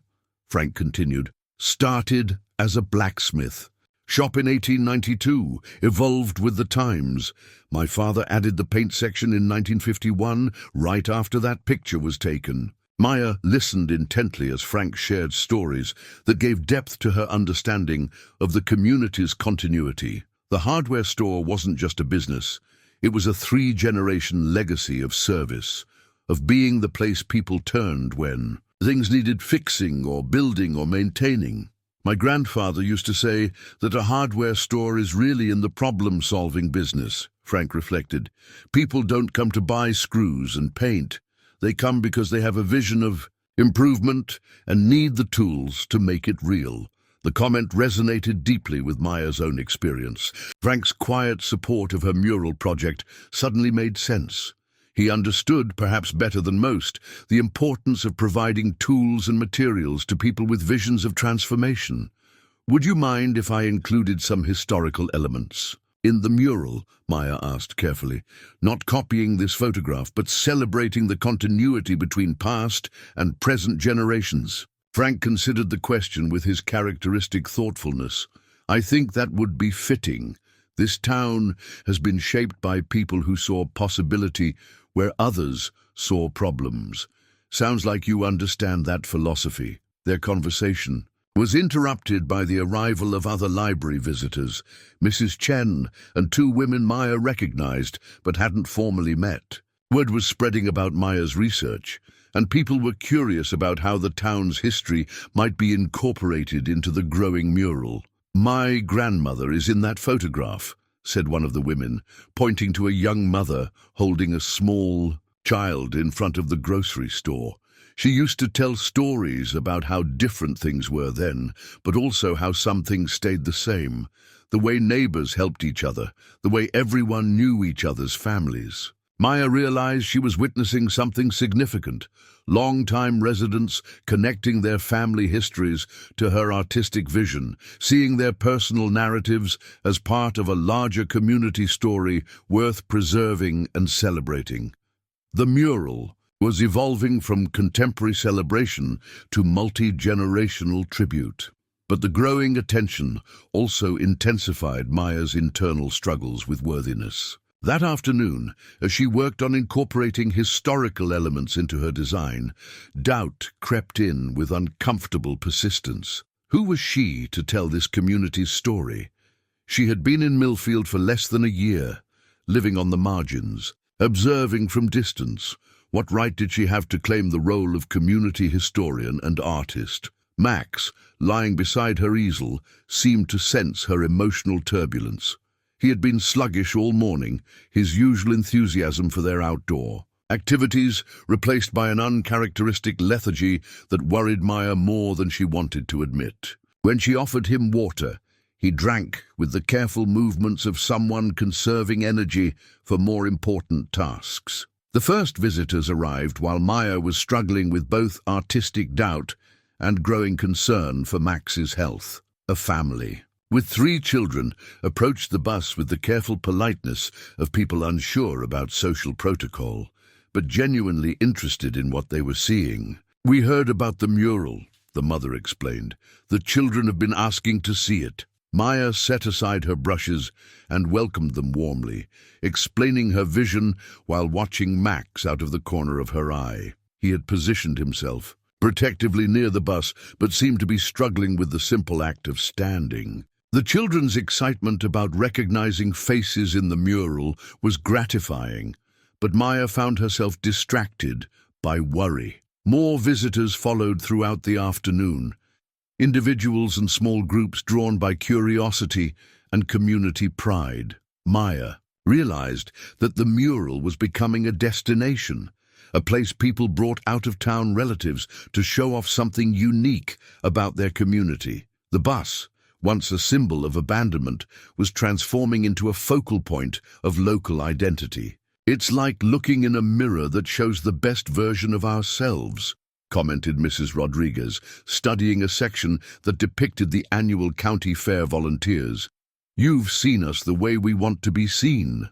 Frank continued. "Started as a blacksmith. Shop in 1892, evolved with the times. My father added the paint section in 1951, right after that picture was taken." Maya listened intently as Frank shared stories that gave depth to her understanding of the community's continuity. The hardware store wasn't just a business. It was a 3-generation legacy of service, of being the place people turned when things needed fixing or building or maintaining. "My grandfather used to say that a hardware store is really in the problem-solving business," Frank reflected. "People don't come to buy screws and paint. They come because they have a vision of improvement and need the tools to make it real." The comment resonated deeply with Maya's own experience. Frank's quiet support of her mural project suddenly made sense. He understood, perhaps better than most, the importance of providing tools and materials to people with visions of transformation. "Would you mind if I included some historical elements in the mural?" Maya asked carefully, not copying this photograph, but celebrating the continuity between past and present generations. Frank considered the question with his characteristic thoughtfulness. "I think that would be fitting. This town has been shaped by people who saw possibility where others saw problems. Sounds like you understand that philosophy." Their conversation was interrupted by the arrival of other library visitors, Mrs. Chen and 2 women Maya recognized but hadn't formally met. Word was spreading about Maya's research, and people were curious about how the town's history might be incorporated into the growing mural. "My grandmother is in that photograph," said one of the women, pointing to a young mother holding a small child in front of the grocery store. "She used to tell stories about how different things were then, but also how some things stayed the same. The way neighbors helped each other, the way everyone knew each other's families." Maya realized she was witnessing something significant, long-time residents connecting their family histories to her artistic vision, seeing their personal narratives as part of a larger community story worth preserving and celebrating. The mural was evolving from contemporary celebration to multi-generational tribute. But the growing attention also intensified Maya's internal struggles with worthiness. That afternoon, as she worked on incorporating historical elements into her design, doubt crept in with uncomfortable persistence. Who was she to tell this community's story? She had been in Millfield for less than a year, living on the margins, observing from distance. What right did she have to claim the role of community historian and artist? Max, lying beside her easel, seemed to sense her emotional turbulence. He had been sluggish all morning, his usual enthusiasm for their outdoor activities replaced by an uncharacteristic lethargy that worried Maya more than she wanted to admit. When she offered him water, he drank with the careful movements of someone conserving energy for more important tasks. The first visitors arrived while Maya was struggling with both artistic doubt and growing concern for Max's health. A family with 3 children approached the bus with the careful politeness of people unsure about social protocol, but genuinely interested in what they were seeing. "We heard about the mural," the mother explained. "The children have been asking to see it." Maya set aside her brushes and welcomed them warmly, explaining her vision while watching Max out of the corner of her eye. He had positioned himself protectively near the bus, but seemed to be struggling with the simple act of standing. The children's excitement about recognizing faces in the mural was gratifying, but Maya found herself distracted by worry. More visitors followed throughout the afternoon, individuals and small groups drawn by curiosity and community pride. Maya realized that the mural was becoming a destination, a place people brought out-of-town relatives to show off something unique about their community. The bus, once a symbol of abandonment, was transforming into a focal point of local identity. "It's like looking in a mirror that shows the best version of ourselves," commented Mrs. Rodriguez, studying a section that depicted the annual county fair volunteers. "You've seen us the way we want to be seen."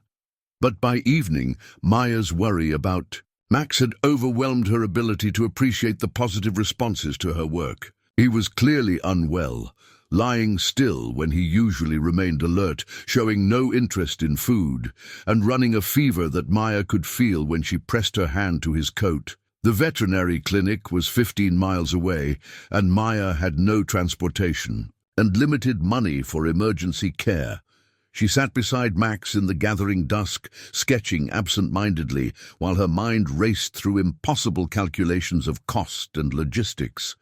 But by evening, Maya's worry about Max had overwhelmed her ability to appreciate the positive responses to her work. He was clearly unwell, lying still when he usually remained alert, showing no interest in food, and running a fever that Maya could feel when she pressed her hand to his coat. The veterinary clinic was 15 miles away, and Maya had no transportation and limited money for emergency care. She sat beside Max in the gathering dusk, sketching absent-mindedly, while her mind raced through impossible calculations of cost and logistics.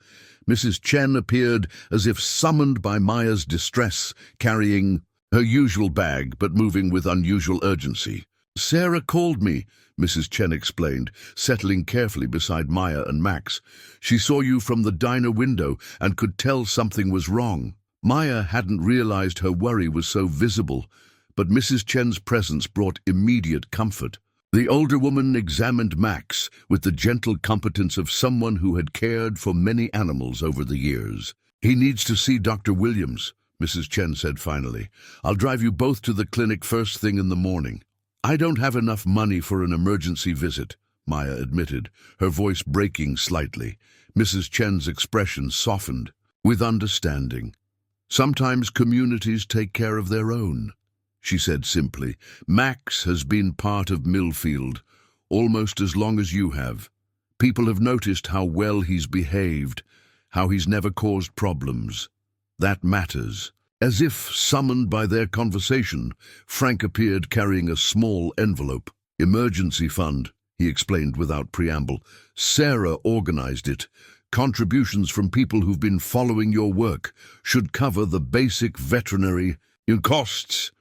Mrs. Chen appeared as if summoned by Maya's distress, carrying her usual bag but moving with unusual urgency. "Sarah called me," Mrs. Chen explained, settling carefully beside Maya and Max. "She saw you from the diner window and could tell something was wrong." Maya hadn't realized her worry was so visible, but Mrs. Chen's presence brought immediate comfort. The older woman examined Max with the gentle competence of someone who had cared for many animals over the years. "He needs to see Dr. Williams," Mrs. Chen said finally. "I'll drive you both to the clinic first thing in the morning." "I don't have enough money for an emergency visit," Maya admitted, her voice breaking slightly. Mrs. Chen's expression softened with understanding. "Sometimes communities take care of their own," she said simply. "Max has been part of Millfield almost as long as you have. People have noticed how well he's behaved, how he's never caused problems. That matters." As if summoned by their conversation, Frank appeared carrying a small envelope. "Emergency fund," he explained without preamble. "Sarah organized it. Contributions from people who've been following your work should cover the basic veterinary costs."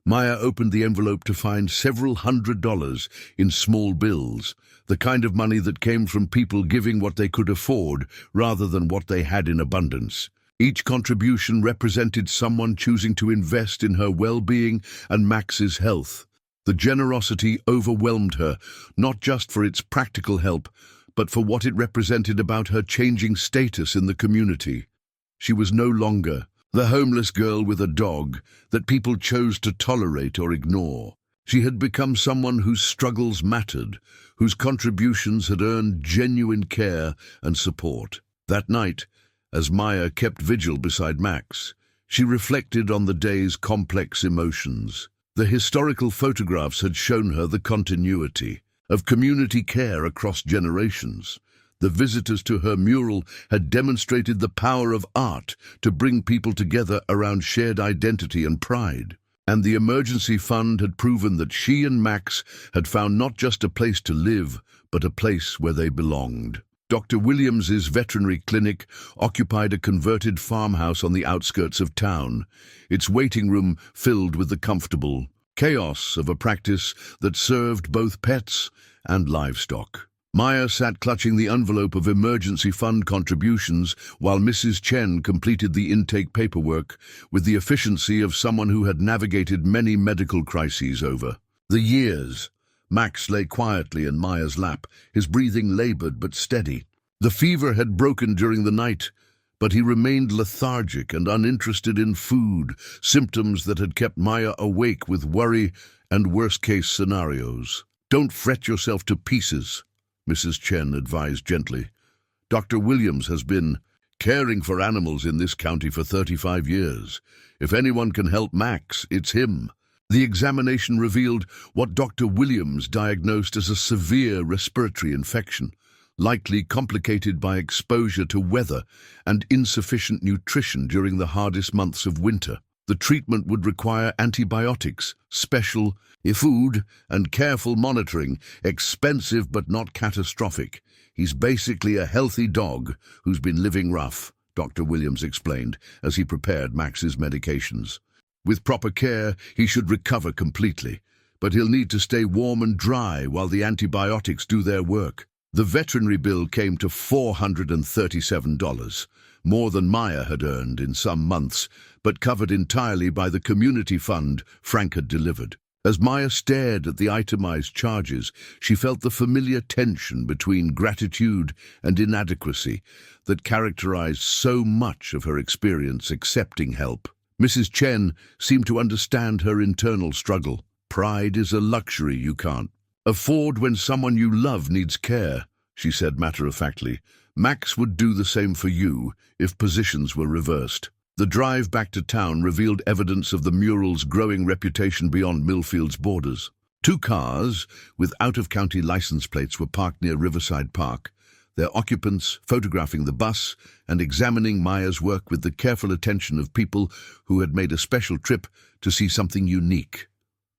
Maya opened the envelope to find several $100s in small bills, the kind of money that came from people giving what they could afford rather than what they had in abundance. Each contribution represented someone choosing to invest in her well-being and Max's health. The generosity overwhelmed her, not just for its practical help, but for what it represented about her changing status in the community. She was no longer the homeless girl with a dog that people chose to tolerate or ignore. She had become someone whose struggles mattered, whose contributions had earned genuine care and support. That night, as Maya kept vigil beside Max, she reflected on the day's complex emotions. The historical photographs had shown her the continuity of community care across generations. The visitors to her mural had demonstrated the power of art to bring people together around shared identity and pride. And the emergency fund had proven that she and Max had found not just a place to live, but a place where they belonged. Dr. Williams's veterinary clinic occupied a converted farmhouse on the outskirts of town, its waiting room filled with the comfortable chaos of a practice that served both pets and livestock. Maya sat clutching the envelope of emergency fund contributions while Mrs. Chen completed the intake paperwork with the efficiency of someone who had navigated many medical crises over the years. Max lay quietly in Maya's lap, his breathing labored but steady. The fever had broken during the night, but he remained lethargic and uninterested in food, symptoms that had kept Maya awake with worry and worst-case scenarios. "Don't fret yourself to pieces," Mrs. Chen advised gently. "Dr. Williams has been caring for animals in this county for 35 years. If anyone can help Max, it's him." The examination revealed what Dr. Williams diagnosed as a severe respiratory infection, likely complicated by exposure to weather and insufficient nutrition during the hardest months of winter. The treatment would require antibiotics, special food, and careful monitoring, expensive but not catastrophic. "He's basically a healthy dog who's been living rough," Dr. Williams explained as he prepared Max's medications. "With proper care, he should recover completely, but he'll need to stay warm and dry while the antibiotics do their work." The veterinary bill came to $437, more than Maya had earned in some months, but covered entirely by the community fund Frank had delivered. As Maya stared at the itemized charges, she felt the familiar tension between gratitude and inadequacy that characterized so much of her experience accepting help. Mrs. Chen seemed to understand her internal struggle. "Pride is a luxury you can't afford when someone you love needs care," she said matter-of-factly. "Max would do the same for you if positions were reversed." The drive back to town revealed evidence of the mural's growing reputation beyond Millfield's borders. 2 cars with out-of-county license plates were parked near Riverside Park, their occupants photographing the bus and examining Maya's work with the careful attention of people who had made a special trip to see something unique.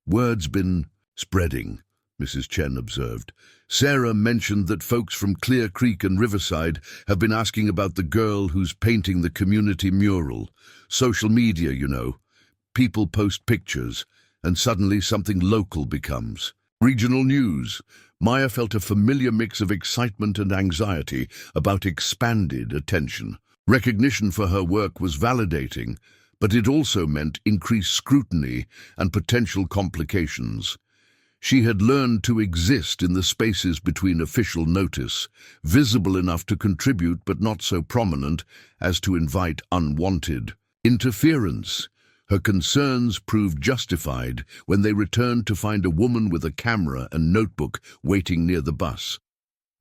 "Word's been spreading," Mrs. Chen observed. "Sarah mentioned that folks from Clear Creek and Riverside have been asking about the girl who's painting the community mural. Social media, you know. People post pictures, and suddenly something local becomes regional news." Maya felt a familiar mix of excitement and anxiety about expanded attention. Recognition for her work was validating, but it also meant increased scrutiny and potential complications. She had learned to exist in the spaces between official notice, visible enough to contribute but not so prominent as to invite unwanted interference. Her concerns proved justified when they returned to find a woman with a camera and notebook waiting near the bus.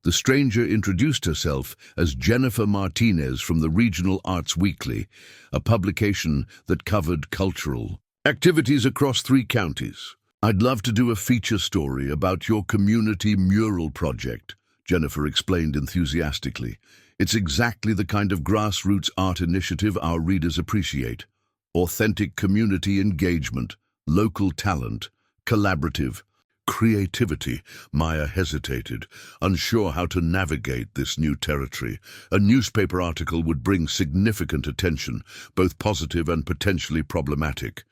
The stranger introduced herself as Jennifer Martinez from the Regional Arts Weekly, a publication that covered cultural activities across 3 counties. "I'd love to do a feature story about your community mural project," Jennifer explained enthusiastically. "It's exactly the kind of grassroots art initiative our readers appreciate. Authentic community engagement, local talent, collaborative creativity." Maya hesitated, unsure how to navigate this new territory. A newspaper article would bring significant attention, both positive and potentially problematic.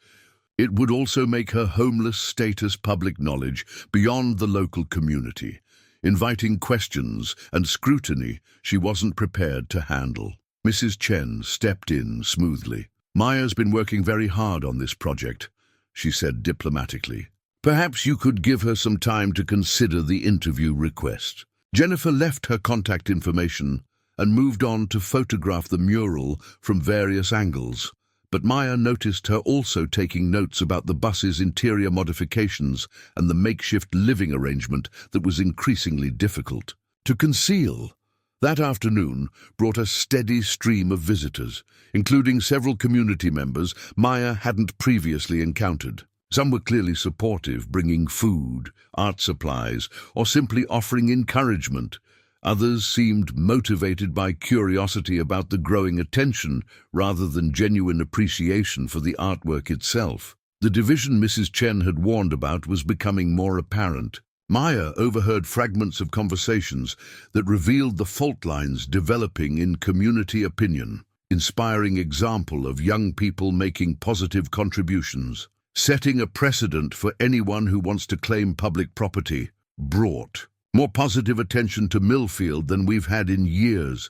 It would also make her homeless status public knowledge beyond the local community, inviting questions and scrutiny she wasn't prepared to handle. Mrs. Chen stepped in smoothly. "Maya's been working very hard on this project," she said diplomatically. "Perhaps you could give her some time to consider the interview request." Jennifer left her contact information and moved on to photograph the mural from various angles. But Maya noticed her also taking notes about the bus's interior modifications and the makeshift living arrangement that was increasingly difficult to conceal. That afternoon brought a steady stream of visitors, including several community members Maya hadn't previously encountered. Some were clearly supportive, bringing food, art supplies, or simply offering encouragement. Others seemed motivated by curiosity about the growing attention rather than genuine appreciation for the artwork itself. The division Mrs. Chen had warned about was becoming more apparent. Maya overheard fragments of conversations that revealed the fault lines developing in community opinion, inspiring example of young people making positive contributions, setting a precedent for anyone who wants to claim public property, brought more positive attention to Millfield than we've had in years.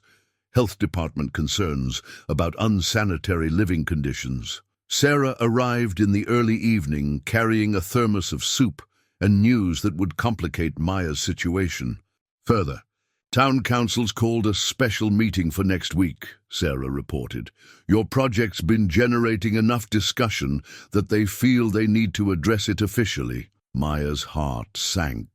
Health department concerns about unsanitary living conditions. Sarah arrived in the early evening carrying a thermos of soup and news that would complicate Maya's situation. Further, town council's called a special meeting for next week, Sarah reported. Your project's been generating enough discussion that they feel they need to address it officially. Maya's heart sank.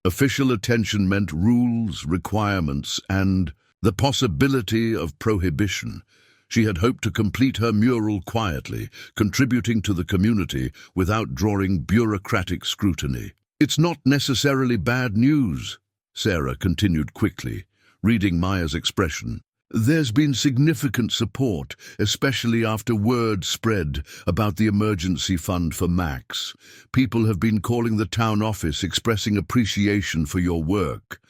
Official attention meant rules, requirements, and the possibility of prohibition. She had hoped to complete her mural quietly, contributing to the community without drawing bureaucratic scrutiny. It's not necessarily bad news, Sarah continued quickly, reading Maya's expression. There's been significant support, especially after word spread about the emergency fund for Max. People have been calling the town office expressing appreciation for your work.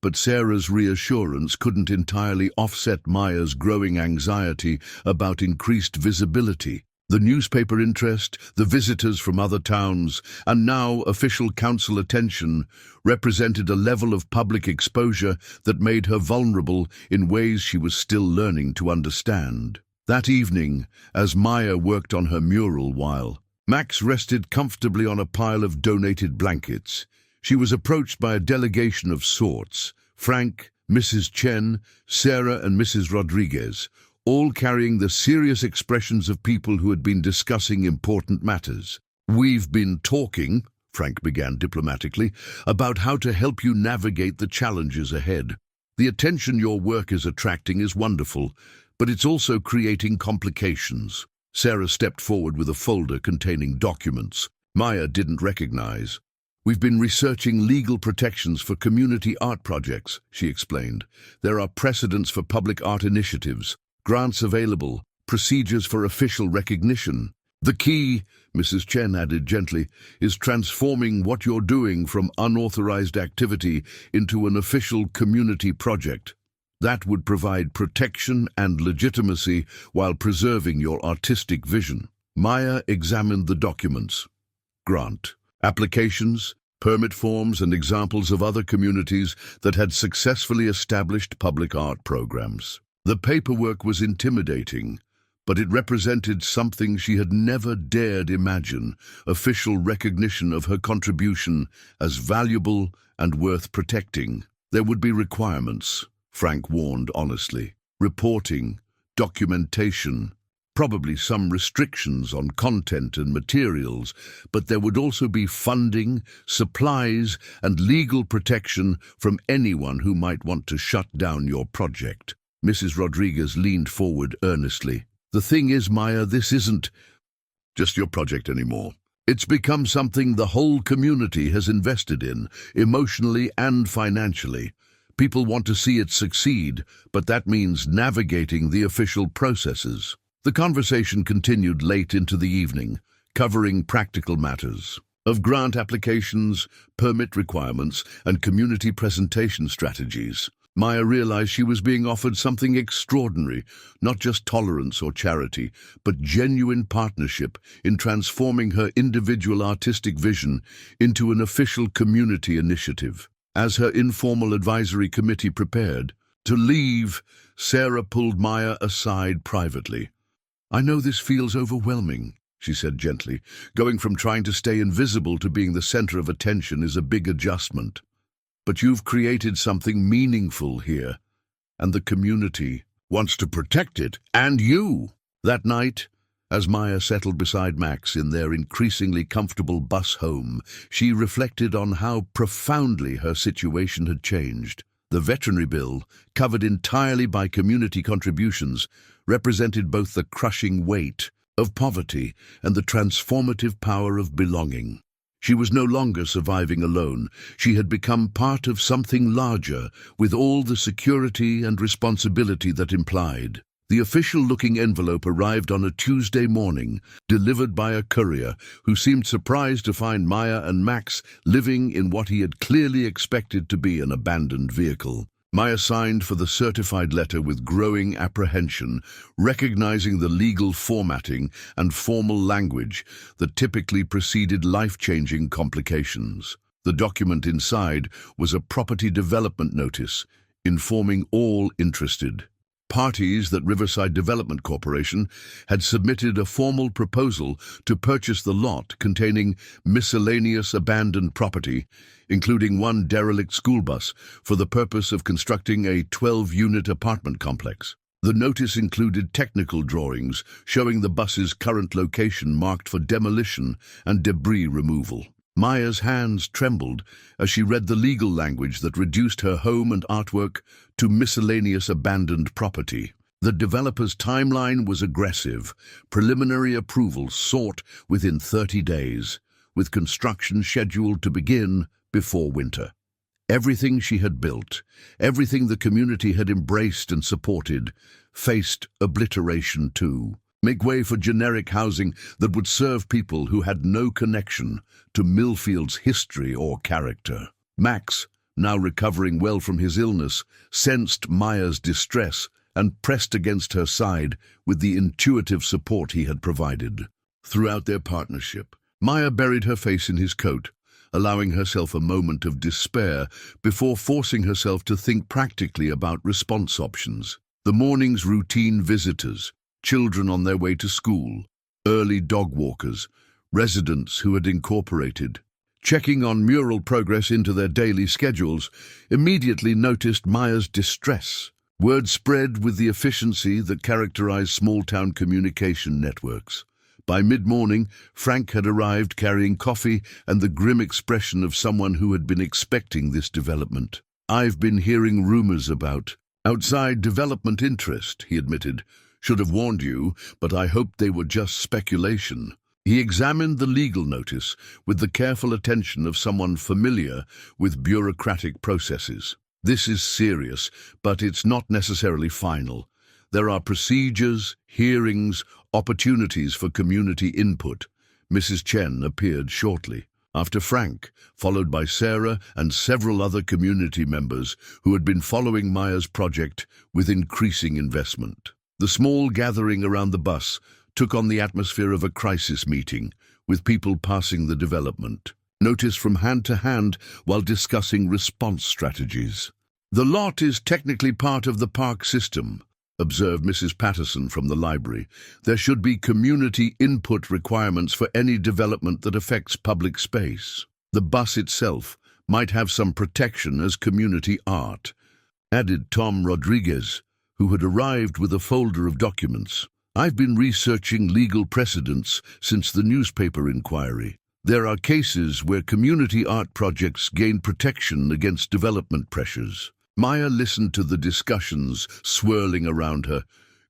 But Sarah's reassurance couldn't entirely offset Maya's growing anxiety about increased visibility. The newspaper interest, the visitors from other towns, and now official council attention represented a level of public exposure that made her vulnerable in ways she was still learning to understand. That evening, as Maya worked on her mural while Max rested comfortably on a pile of donated blankets, she was approached by a delegation of sorts: Frank, Mrs. Chen, Sarah, and Mrs. Rodriguez, all carrying the serious expressions of people who had been discussing important matters. We've been talking, Frank began diplomatically, about how to help you navigate the challenges ahead. The attention your work is attracting is wonderful, but it's also creating complications. Sarah stepped forward with a folder containing documents Maya didn't recognize. We've been researching legal protections for community art projects, she explained. There are precedents for public art initiatives, grants available, procedures for official recognition. The key, Mrs. Chen added gently, is transforming what you're doing from unauthorized activity into an official community project. That would provide protection and legitimacy while preserving your artistic vision. Maya examined the documents. Grant applications, permit forms, and examples of other communities that had successfully established public art programs. The paperwork was intimidating, but it represented something she had never dared imagine: official recognition of her contribution as valuable and worth protecting. There would be requirements, Frank warned honestly. Reporting, documentation, probably some restrictions on content and materials, but there would also be funding, supplies, and legal protection from anyone who might want to shut down your project. Mrs. Rodriguez leaned forward earnestly. The thing is, Maya, this isn't just your project anymore. It's become something the whole community has invested in, emotionally and financially. People want to see it succeed, but that means navigating the official processes. The conversation continued late into the evening, covering practical matters of grant applications, permit requirements, and community presentation strategies. Maya realized she was being offered something extraordinary, not just tolerance or charity, but genuine partnership in transforming her individual artistic vision into an official community initiative. As her informal advisory committee prepared to leave, Sarah pulled Maya aside privately. I know this feels overwhelming, she said gently. Going from trying to stay invisible to being the center of attention is a big adjustment. But you've created something meaningful here, and the community wants to protect it, and you. That night, as Maya settled beside Max in their increasingly comfortable bus home, she reflected on how profoundly her situation had changed. The veterinary bill, covered entirely by community contributions, represented both the crushing weight of poverty, and the transformative power of belonging. She was no longer surviving alone. She had become part of something larger, with all the security and responsibility that implied. The official-looking envelope arrived on a Tuesday morning, delivered by a courier who seemed surprised to find Maya and Max living in what he had clearly expected to be an abandoned vehicle. Maya signed for the certified letter with growing apprehension, recognizing the legal formatting and formal language that typically preceded life-changing complications. The document inside was a property development notice, informing all interested parties that Riverside Development Corporation had submitted a formal proposal to purchase the lot containing miscellaneous abandoned property, including one derelict school bus, for the purpose of constructing a 12-unit apartment complex. The notice included technical drawings showing the bus's current location marked for demolition and debris removal. Maya's hands trembled as she read the legal language that reduced her home and artwork to miscellaneous abandoned property. The developer's timeline was aggressive, preliminary approval sought within 30 days, with construction scheduled to begin before winter. Everything she had built, everything the community had embraced and supported, faced obliteration too. Make way for generic housing that would serve people who had no connection to Millfield's history or character. Max, now recovering well from his illness, sensed Maya's distress and pressed against her side with the intuitive support he had provided. Throughout their partnership, Maya buried her face in his coat, allowing herself a moment of despair before forcing herself to think practically about response options. The morning's routine visitors, children on their way to school, early dog walkers, residents who had incorporated, checking on mural progress into their daily schedules, immediately noticed Maya's distress. Word spread with the efficiency that characterized small-town communication networks. By mid-morning, Frank had arrived carrying coffee and the grim expression of someone who had been expecting this development. "I've been hearing rumors about outside development interest," he admitted. "Should have warned you, but I hoped they were just speculation." He examined the legal notice with the careful attention of someone familiar with bureaucratic processes. "This is serious, but it's not necessarily final. There are procedures, hearings, opportunities for community input." Mrs. Chen appeared shortly, after Frank, followed by Sarah and several other community members who had been following Maya's project with increasing investment. The small gathering around the bus took on the atmosphere of a crisis meeting, with people passing the development, notice from hand to hand while discussing response strategies. "The lot is technically part of the park system," observed Mrs. Patterson from the library. "There should be community input requirements for any development that affects public space. The bus itself might have some protection as community art," added Tom Rodriguez, who had arrived with a folder of documents. "I've been researching legal precedents since the newspaper inquiry. There are cases where community art projects gain protection against development pressures." Maya listened to the discussions swirling around her,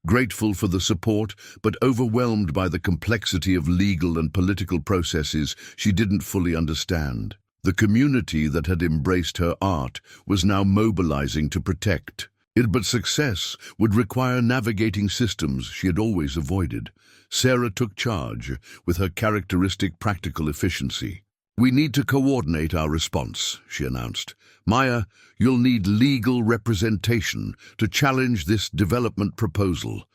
grateful for the support, but overwhelmed by the complexity of legal and political processes she didn't fully understand. The community that had embraced her art was now mobilizing to protect it, but success would require navigating systems she had always avoided. Sarah took charge with her characteristic practical efficiency. "We need to coordinate our response," she announced. "Maya, you'll need legal representation to challenge this development proposal.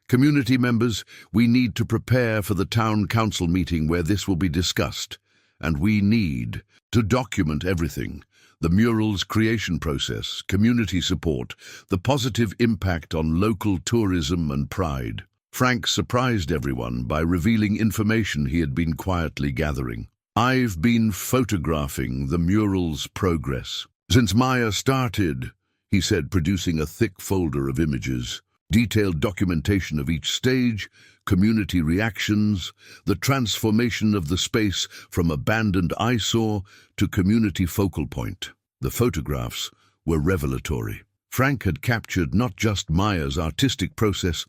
Community members, we need to prepare for the town council meeting where this will be discussed. And we need to document everything: the mural's creation process, community support, the positive impact on local tourism and pride." Frank surprised everyone by revealing information he had been quietly gathering. "I've been photographing the mural's progress since Maya started," he said, producing a thick folder of images. Detailed documentation of each stage, community reactions, the transformation of the space from abandoned eyesore to community focal point. The photographs were revelatory. Frank had captured not just Maya's artistic process,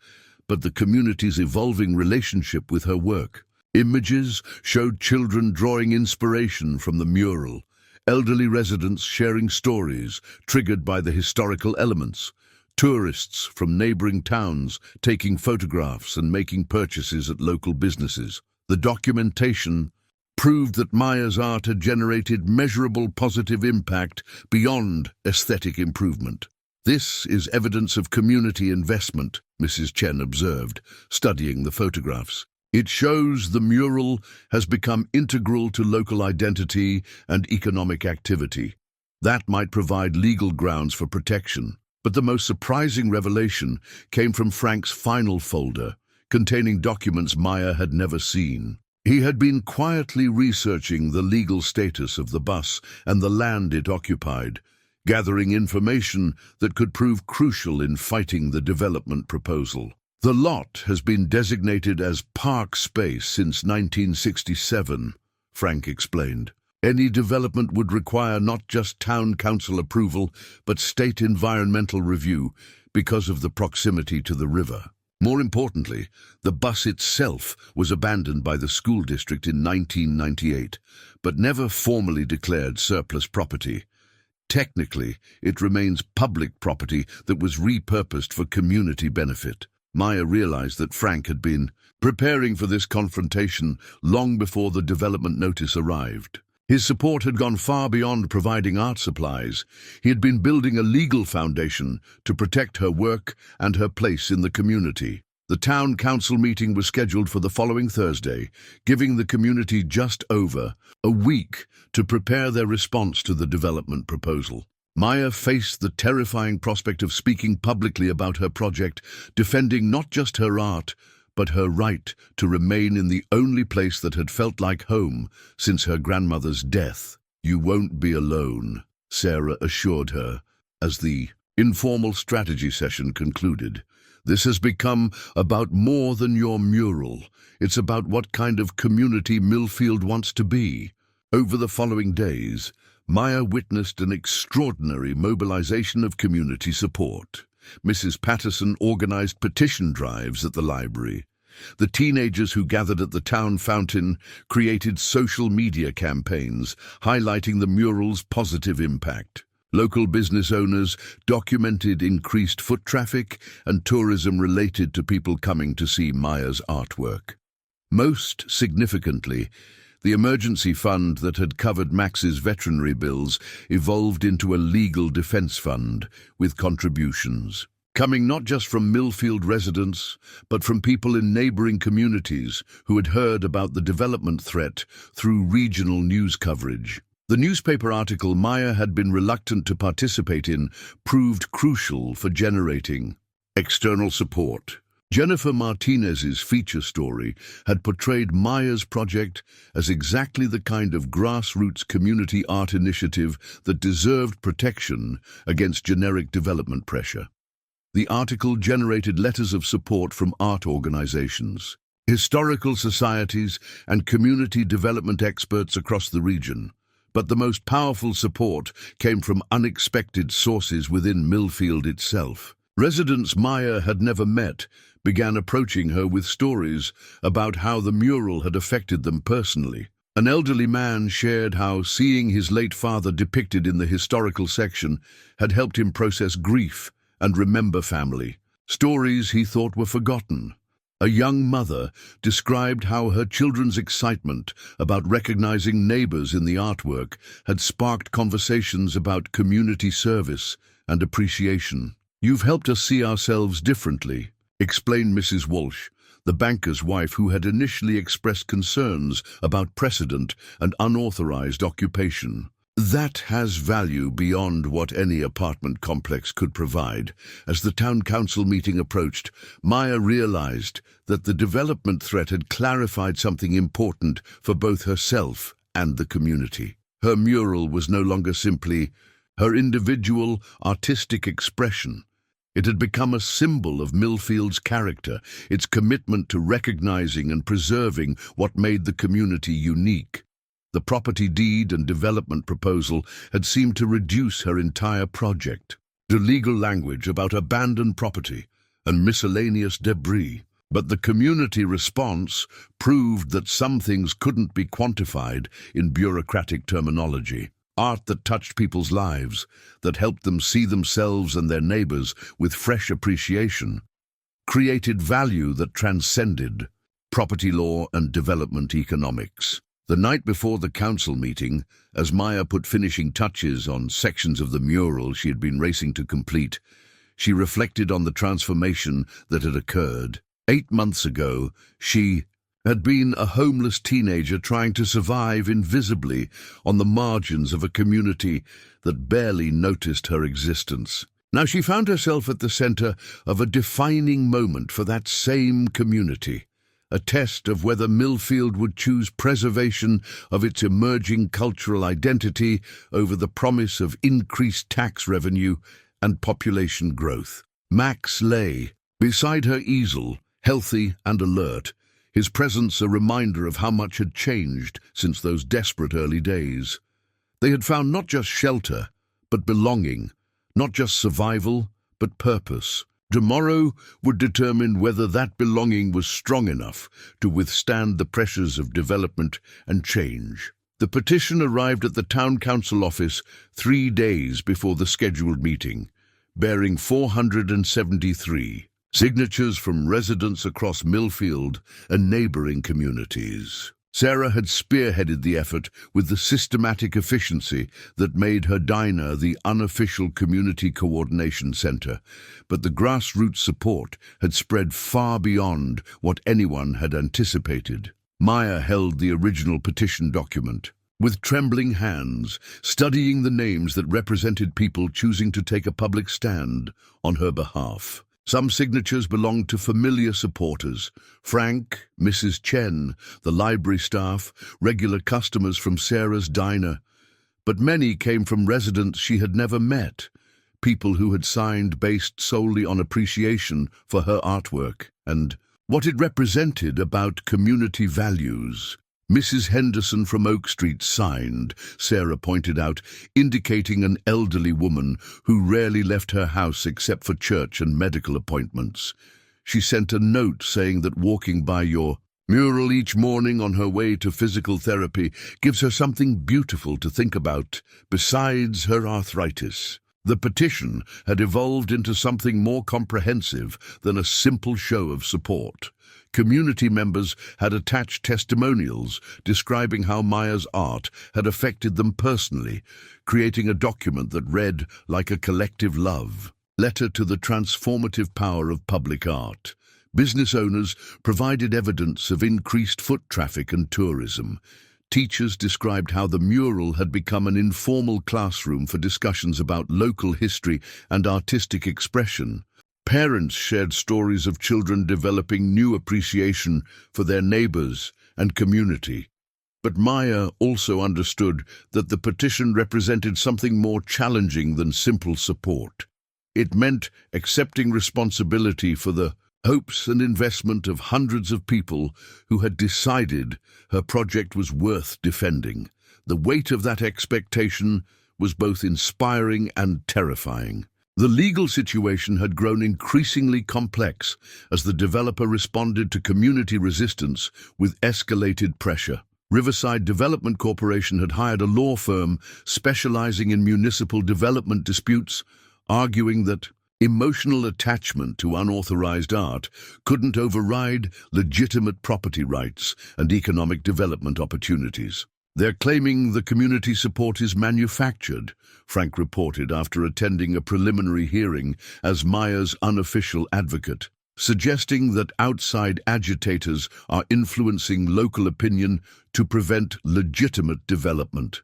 but the community's evolving relationship with her work. Images showed children drawing inspiration from the mural, elderly residents sharing stories triggered by the historical elements, tourists from neighboring towns taking photographs and making purchases at local businesses. The documentation proved that Maya's art had generated measurable positive impact beyond aesthetic improvement. "This is evidence of community investment," Mrs. Chen observed, studying the photographs. "It shows the mural has become integral to local identity and economic activity. That might provide legal grounds for protection." But the most surprising revelation came from Frank's final folder, containing documents Maya had never seen. He had been quietly researching the legal status of the bus and the land it occupied, gathering information that could prove crucial in fighting the development proposal. "The lot has been designated as park space since 1967, Frank explained. "Any development would require not just town council approval, but state environmental review because of the proximity to the river. More importantly, the bus itself was abandoned by the school district in 1998, but never formally declared surplus property. Technically, it remains public property that was repurposed for community benefit." Maya realized that Frank had been preparing for this confrontation long before the development notice arrived. His support had gone far beyond providing art supplies. He had been building a legal foundation to protect her work and her place in the community. The town council meeting was scheduled for the following Thursday, giving the community just over a week to prepare their response to the development proposal. Maya faced the terrifying prospect of speaking publicly about her project, defending not just her art, but her right to remain in the only place that had felt like home since her grandmother's death. "You won't be alone," Sarah assured her as the informal strategy session concluded. "This has become about more than your mural. It's about what kind of community Millfield wants to be." Over the following days, Maya witnessed an extraordinary mobilization of community support. Mrs. Patterson organized petition drives at the library. The teenagers who gathered at the town fountain created social media campaigns highlighting the mural's positive impact. Local business owners documented increased foot traffic and tourism related to people coming to see Maya's artwork. Most significantly, the emergency fund that had covered Max's veterinary bills evolved into a legal defense fund with contributions coming not just from Millfield residents, but from people in neighboring communities who had heard about the development threat through regional news coverage. The newspaper article Maya had been reluctant to participate in proved crucial for generating external support. Jennifer Martinez's feature story had portrayed Maya's project as exactly the kind of grassroots community art initiative that deserved protection against generic development pressure. The article generated letters of support from art organizations, historical societies, and community development experts across the region. But the most powerful support came from unexpected sources within Millfield itself. Residents Maya had never met began approaching her with stories about how the mural had affected them personally. An elderly man shared how seeing his late father depicted in the historical section had helped him process grief and remember family, stories he thought were forgotten. A young mother described how her children's excitement about recognizing neighbors in the artwork had sparked conversations about community service and appreciation. "You've helped us see ourselves differently," explained Mrs. Walsh, the banker's wife who had initially expressed concerns about precedent and unauthorized occupation. That has value beyond what any apartment complex could provide. As the town council meeting approached, Maya realized that the development threat had clarified something important for both herself and the community. Her mural was no longer simply her individual artistic expression. It had become a symbol of Millfield's character, its commitment to recognizing and preserving what made the community unique. The property deed and development proposal had seemed to reduce her entire project. The legal language about abandoned property, and miscellaneous debris. But the community response proved that some things couldn't be quantified in bureaucratic terminology. Art that touched people's lives, that helped them see themselves and their neighbors with fresh appreciation, created value that transcended property law and development economics. The night before the council meeting, as Maya put finishing touches on sections of the mural she had been racing to complete, she reflected on the transformation that had occurred. 8 months ago, she had been a homeless teenager trying to survive invisibly on the margins of a community that barely noticed her existence. Now she found herself at the center of a defining moment for that same community, a test of whether Millfield would choose preservation of its emerging cultural identity over the promise of increased tax revenue and population growth. Max lay beside her easel, healthy and alert, his presence a reminder of how much had changed since those desperate early days. They had found not just shelter, but belonging, not just survival, but purpose. Tomorrow would determine whether that belonging was strong enough to withstand the pressures of development and change. The petition arrived at the town council office 3 days before the scheduled meeting, bearing 473 signatures from residents across Millfield and neighboring communities. Sarah had spearheaded the effort with the systematic efficiency that made her diner the unofficial community coordination center, but the grassroots support had spread far beyond what anyone had anticipated. Maya held the original petition document, with trembling hands, studying the names that represented people choosing to take a public stand on her behalf. Some signatures belonged to familiar supporters: Frank, Mrs. Chen, the library staff, regular customers from Sarah's diner. But many came from residents she had never met, people who had signed based solely on appreciation for her artwork and what it represented about community values. Mrs. Henderson from Oak Street signed, Sarah pointed out, indicating an elderly woman who rarely left her house except for church and medical appointments. She sent a note saying that walking by your mural each morning on her way to physical therapy gives her something beautiful to think about besides her arthritis. The petition had evolved into something more comprehensive than a simple show of support. Community members had attached testimonials describing how Maya's art had affected them personally, creating a document that read like a collective love letter to the transformative power of public art. Business owners provided evidence of increased foot traffic and tourism. Teachers described how the mural had become an informal classroom for discussions about local history and artistic expression. Parents shared stories of children developing new appreciation for their neighbors and community. But Maya also understood that the petition represented something more challenging than simple support. It meant accepting responsibility for the hopes and investment of hundreds of people who had decided her project was worth defending. The weight of that expectation was both inspiring and terrifying. The legal situation had grown increasingly complex as the developer responded to community resistance with escalated pressure. Riverside Development Corporation had hired a law firm specializing in municipal development disputes, arguing that emotional attachment to unauthorized art couldn't override legitimate property rights and economic development opportunities. They're claiming the community support is manufactured, Frank reported after attending a preliminary hearing as Maya's unofficial advocate, suggesting that outside agitators are influencing local opinion to prevent legitimate development.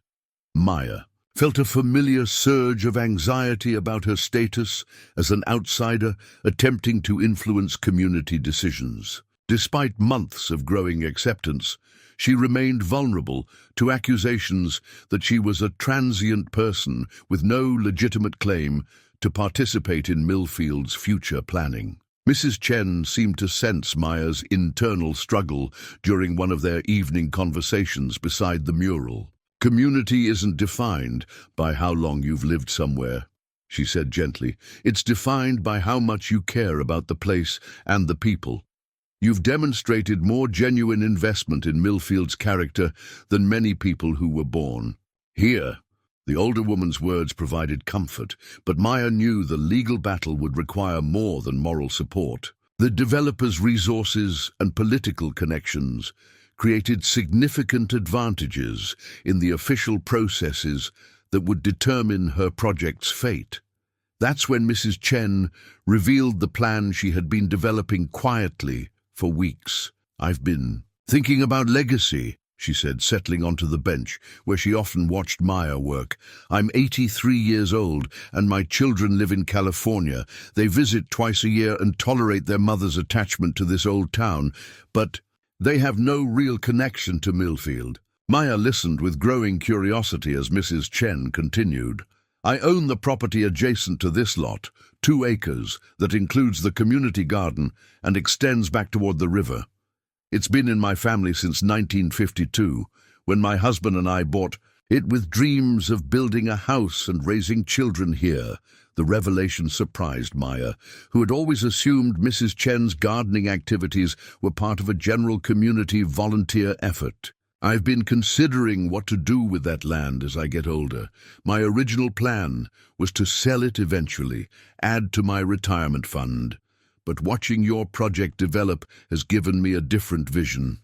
Maya felt a familiar surge of anxiety about her status as an outsider attempting to influence community decisions. Despite months of growing acceptance, she remained vulnerable to accusations that she was a transient person with no legitimate claim to participate in Millfield's future planning. Mrs. Chen seemed to sense Maya's internal struggle during one of their evening conversations beside the mural. Community isn't defined by how long you've lived somewhere. she said gently. It's defined by how much you care about the place and the people. You've demonstrated more genuine investment in Millfield's character than many people who were born here. The older woman's words provided comfort, but Maya knew the legal battle would require more than moral support. The developer's resources and political connections created significant advantages in the official processes that would determine her project's fate. That's when Mrs. Chen revealed the plan she had been developing quietly for weeks. "I've been thinking about legacy," she said, settling onto the bench where she often watched Maya work. "I'm 83 years old, and my children live in California. They visit twice a year and tolerate their mother's attachment to this old town, but they have no real connection to Millfield." Maya listened with growing curiosity as Mrs. Chen continued. "I own the property adjacent to this lot, 2 acres, that includes the community garden and extends back toward the river. It's been in my family since 1952, when my husband and I bought it with dreams of building a house and raising children here." The revelation surprised Maya, who had always assumed Mrs. Chen's gardening activities were part of a general community volunteer effort. "I've been considering what to do with that land as I get older. My original plan was to sell it eventually, add to my retirement fund. But watching your project develop has given me a different vision."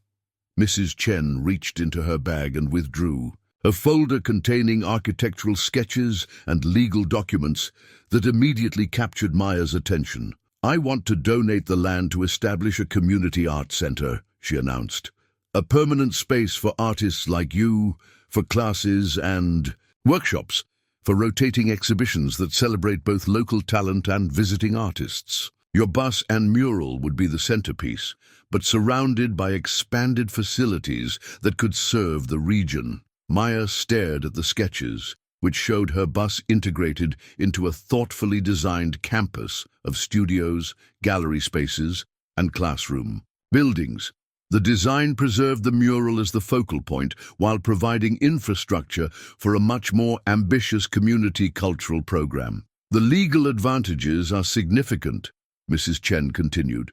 Mrs. Chen reached into her bag and withdrew, a folder containing architectural sketches and legal documents that immediately captured Maya's attention. "I want to donate the land to establish a community art center," she announced. "A permanent space for artists like you, for classes and workshops, for rotating exhibitions that celebrate both local talent and visiting artists. Your bus and mural would be the centerpiece, but surrounded by expanded facilities that could serve the region." Maya stared at the sketches, which showed her bus integrated into a thoughtfully designed campus of studios, gallery spaces, and classroom buildings. The design preserved the mural as the focal point while providing infrastructure for a much more ambitious community cultural program. "The legal advantages are significant," Mrs. Chen continued.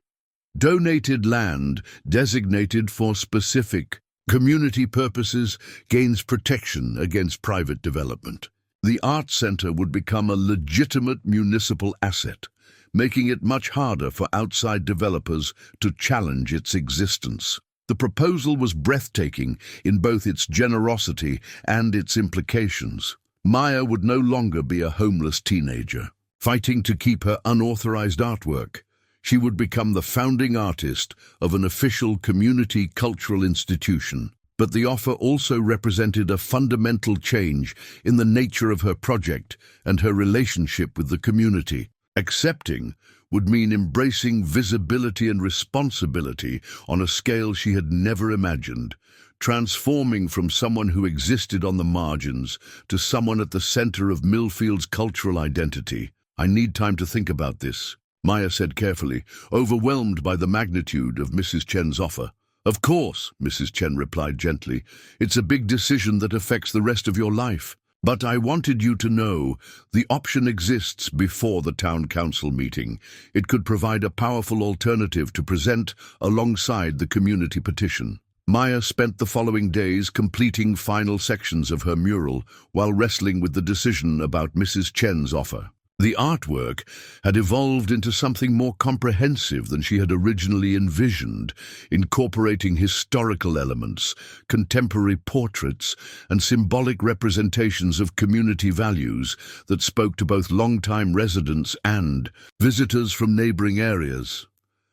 "Donated land designated for specific community purposes gains protection against private development. The art center would become a legitimate municipal asset, making it much harder for outside developers to challenge its existence." The proposal was breathtaking in both its generosity and its implications. Maya would no longer be a homeless teenager, fighting to keep her unauthorized artwork. She would become the founding artist of an official community cultural institution. But the offer also represented a fundamental change in the nature of her project and her relationship with the community. Accepting would mean embracing visibility and responsibility on a scale she had never imagined, transforming from someone who existed on the margins to someone at the center of Millfield's cultural identity. "I need time to think about this," Maya said carefully, overwhelmed by the magnitude of Mrs. Chen's offer. "Of course," Mrs. Chen replied gently. "It's a big decision that affects the rest of your life. But I wanted you to know the option exists before the town council meeting. It could provide a powerful alternative to present alongside the community petition." Maya spent the following days completing final sections of her mural while wrestling with the decision about Mrs. Chen's offer. The artwork had evolved into something more comprehensive than she had originally envisioned, incorporating historical elements, contemporary portraits, and symbolic representations of community values that spoke to both long-time residents and visitors from neighboring areas.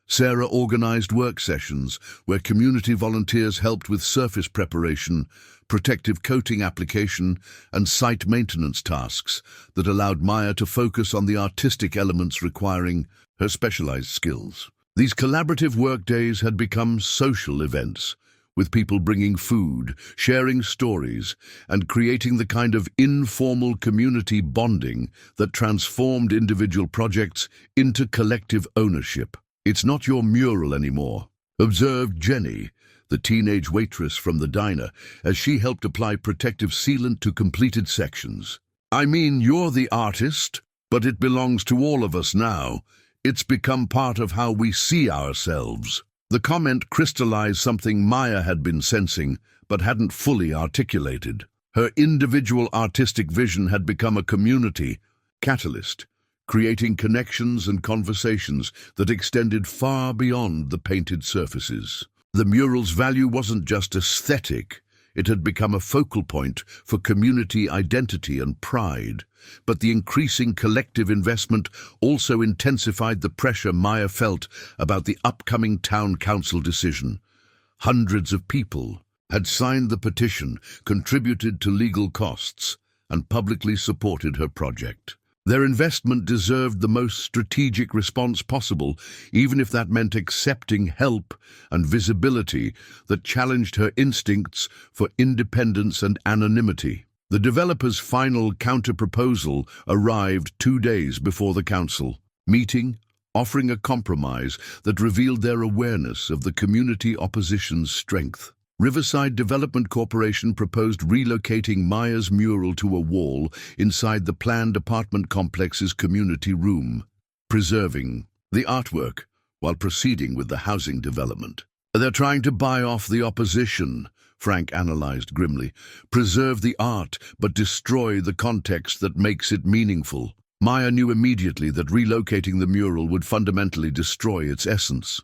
Sarah organized work sessions where community volunteers helped with surface preparation, protective coating application, and site maintenance tasks that allowed Maya to focus on the artistic elements requiring her specialized skills. These collaborative work days had become social events, with people bringing food, sharing stories, and creating the kind of informal community bonding that transformed individual projects into collective ownership. "It's not your mural anymore," observed Jenny, the teenage waitress from the diner, as she helped apply protective sealant to completed sections. "I mean, you're the artist," but it belongs to all of us now. It's become part of how we see ourselves." The comment crystallized something Maya had been sensing, but hadn't fully articulated. Her individual artistic vision had become a community catalyst, creating connections and conversations that extended far beyond the painted surfaces. The mural's value wasn't just aesthetic, it had become a focal point for community identity and pride. But the increasing collective investment also intensified the pressure Maya felt about the upcoming town council decision. Hundreds of people had signed the petition, contributed to legal costs, and publicly supported her project. Their investment deserved the most strategic response possible, even if that meant accepting help and visibility that challenged her instincts for independence and anonymity. The developer's final counter-proposal arrived 2 days before the council meeting, offering a compromise that revealed their awareness of the community opposition's strength. Riverside Development Corporation proposed relocating Maya's mural to a wall inside the planned apartment complex's community room, preserving the artwork while proceeding with the housing development. "They're trying to buy off the opposition," Frank analyzed grimly. "Preserve the art, but destroy the context that makes it meaningful." Maya knew immediately that relocating the mural would fundamentally destroy its essence.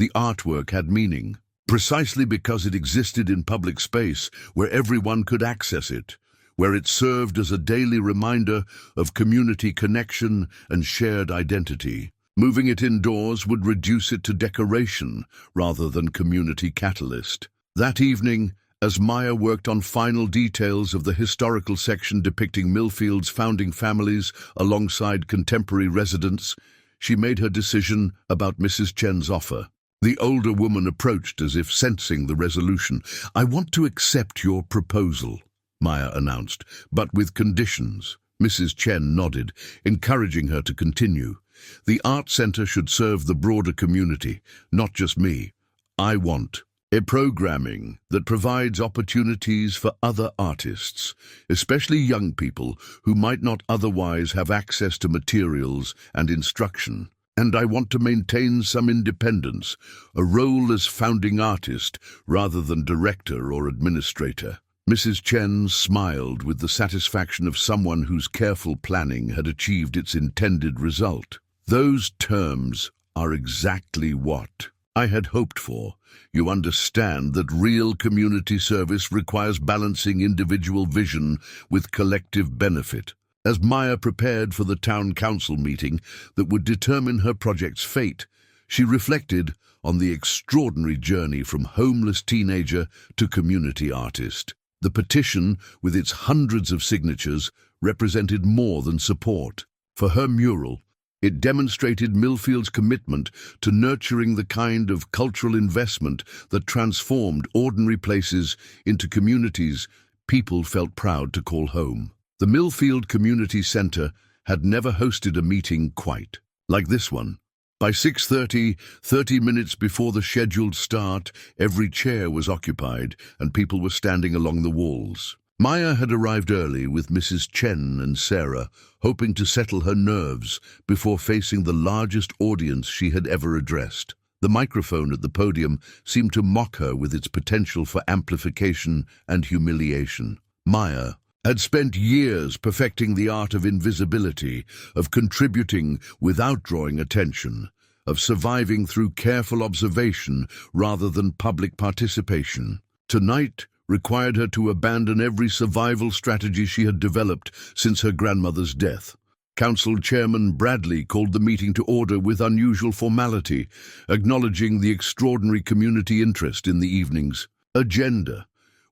The artwork had meaning, precisely because it existed in public space where everyone could access it, where it served as a daily reminder of community connection and shared identity. Moving it indoors would reduce it to decoration rather than community catalyst. That evening, as Maya worked on final details of the historical section depicting Millfield's founding families alongside contemporary residents, she made her decision about Mrs. Chen's offer. The older woman approached as if sensing the resolution. "I want to accept your proposal," Maya announced, "but with conditions." Mrs. Chen nodded, encouraging her to continue. "The art center should serve the broader community, not just me. I want a programming that provides opportunities for other artists, especially young people who might not otherwise have access to materials and instruction. And I want to maintain some independence, a role as founding artist rather than director or administrator." Mrs. Chen smiled with the satisfaction of someone whose careful planning had achieved its intended result. "Those terms are exactly what I had hoped for. You understand that real community service requires balancing individual vision with collective benefit." As Maya prepared for the town council meeting that would determine her project's fate, she reflected on the extraordinary journey from homeless teenager to community artist. The petition, with its hundreds of signatures, represented more than support. For her mural, it demonstrated Millfield's commitment to nurturing the kind of cultural investment that transformed ordinary places into communities people felt proud to call home. The Millfield Community Center had never hosted a meeting quite like this one. By 6:30, 30 minutes before the scheduled start, every chair was occupied and people were standing along the walls. Maya had arrived early with Mrs. Chen and Sarah, hoping to settle her nerves before facing the largest audience she had ever addressed. The microphone at the podium seemed to mock her with its potential for amplification and humiliation. Maya had spent years perfecting the art of invisibility, of contributing without drawing attention, of surviving through careful observation rather than public participation. Tonight required her to abandon every survival strategy she had developed since her grandmother's death. Council Chairman Bradley called the meeting to order with unusual formality, acknowledging the extraordinary community interest in the evening's agenda.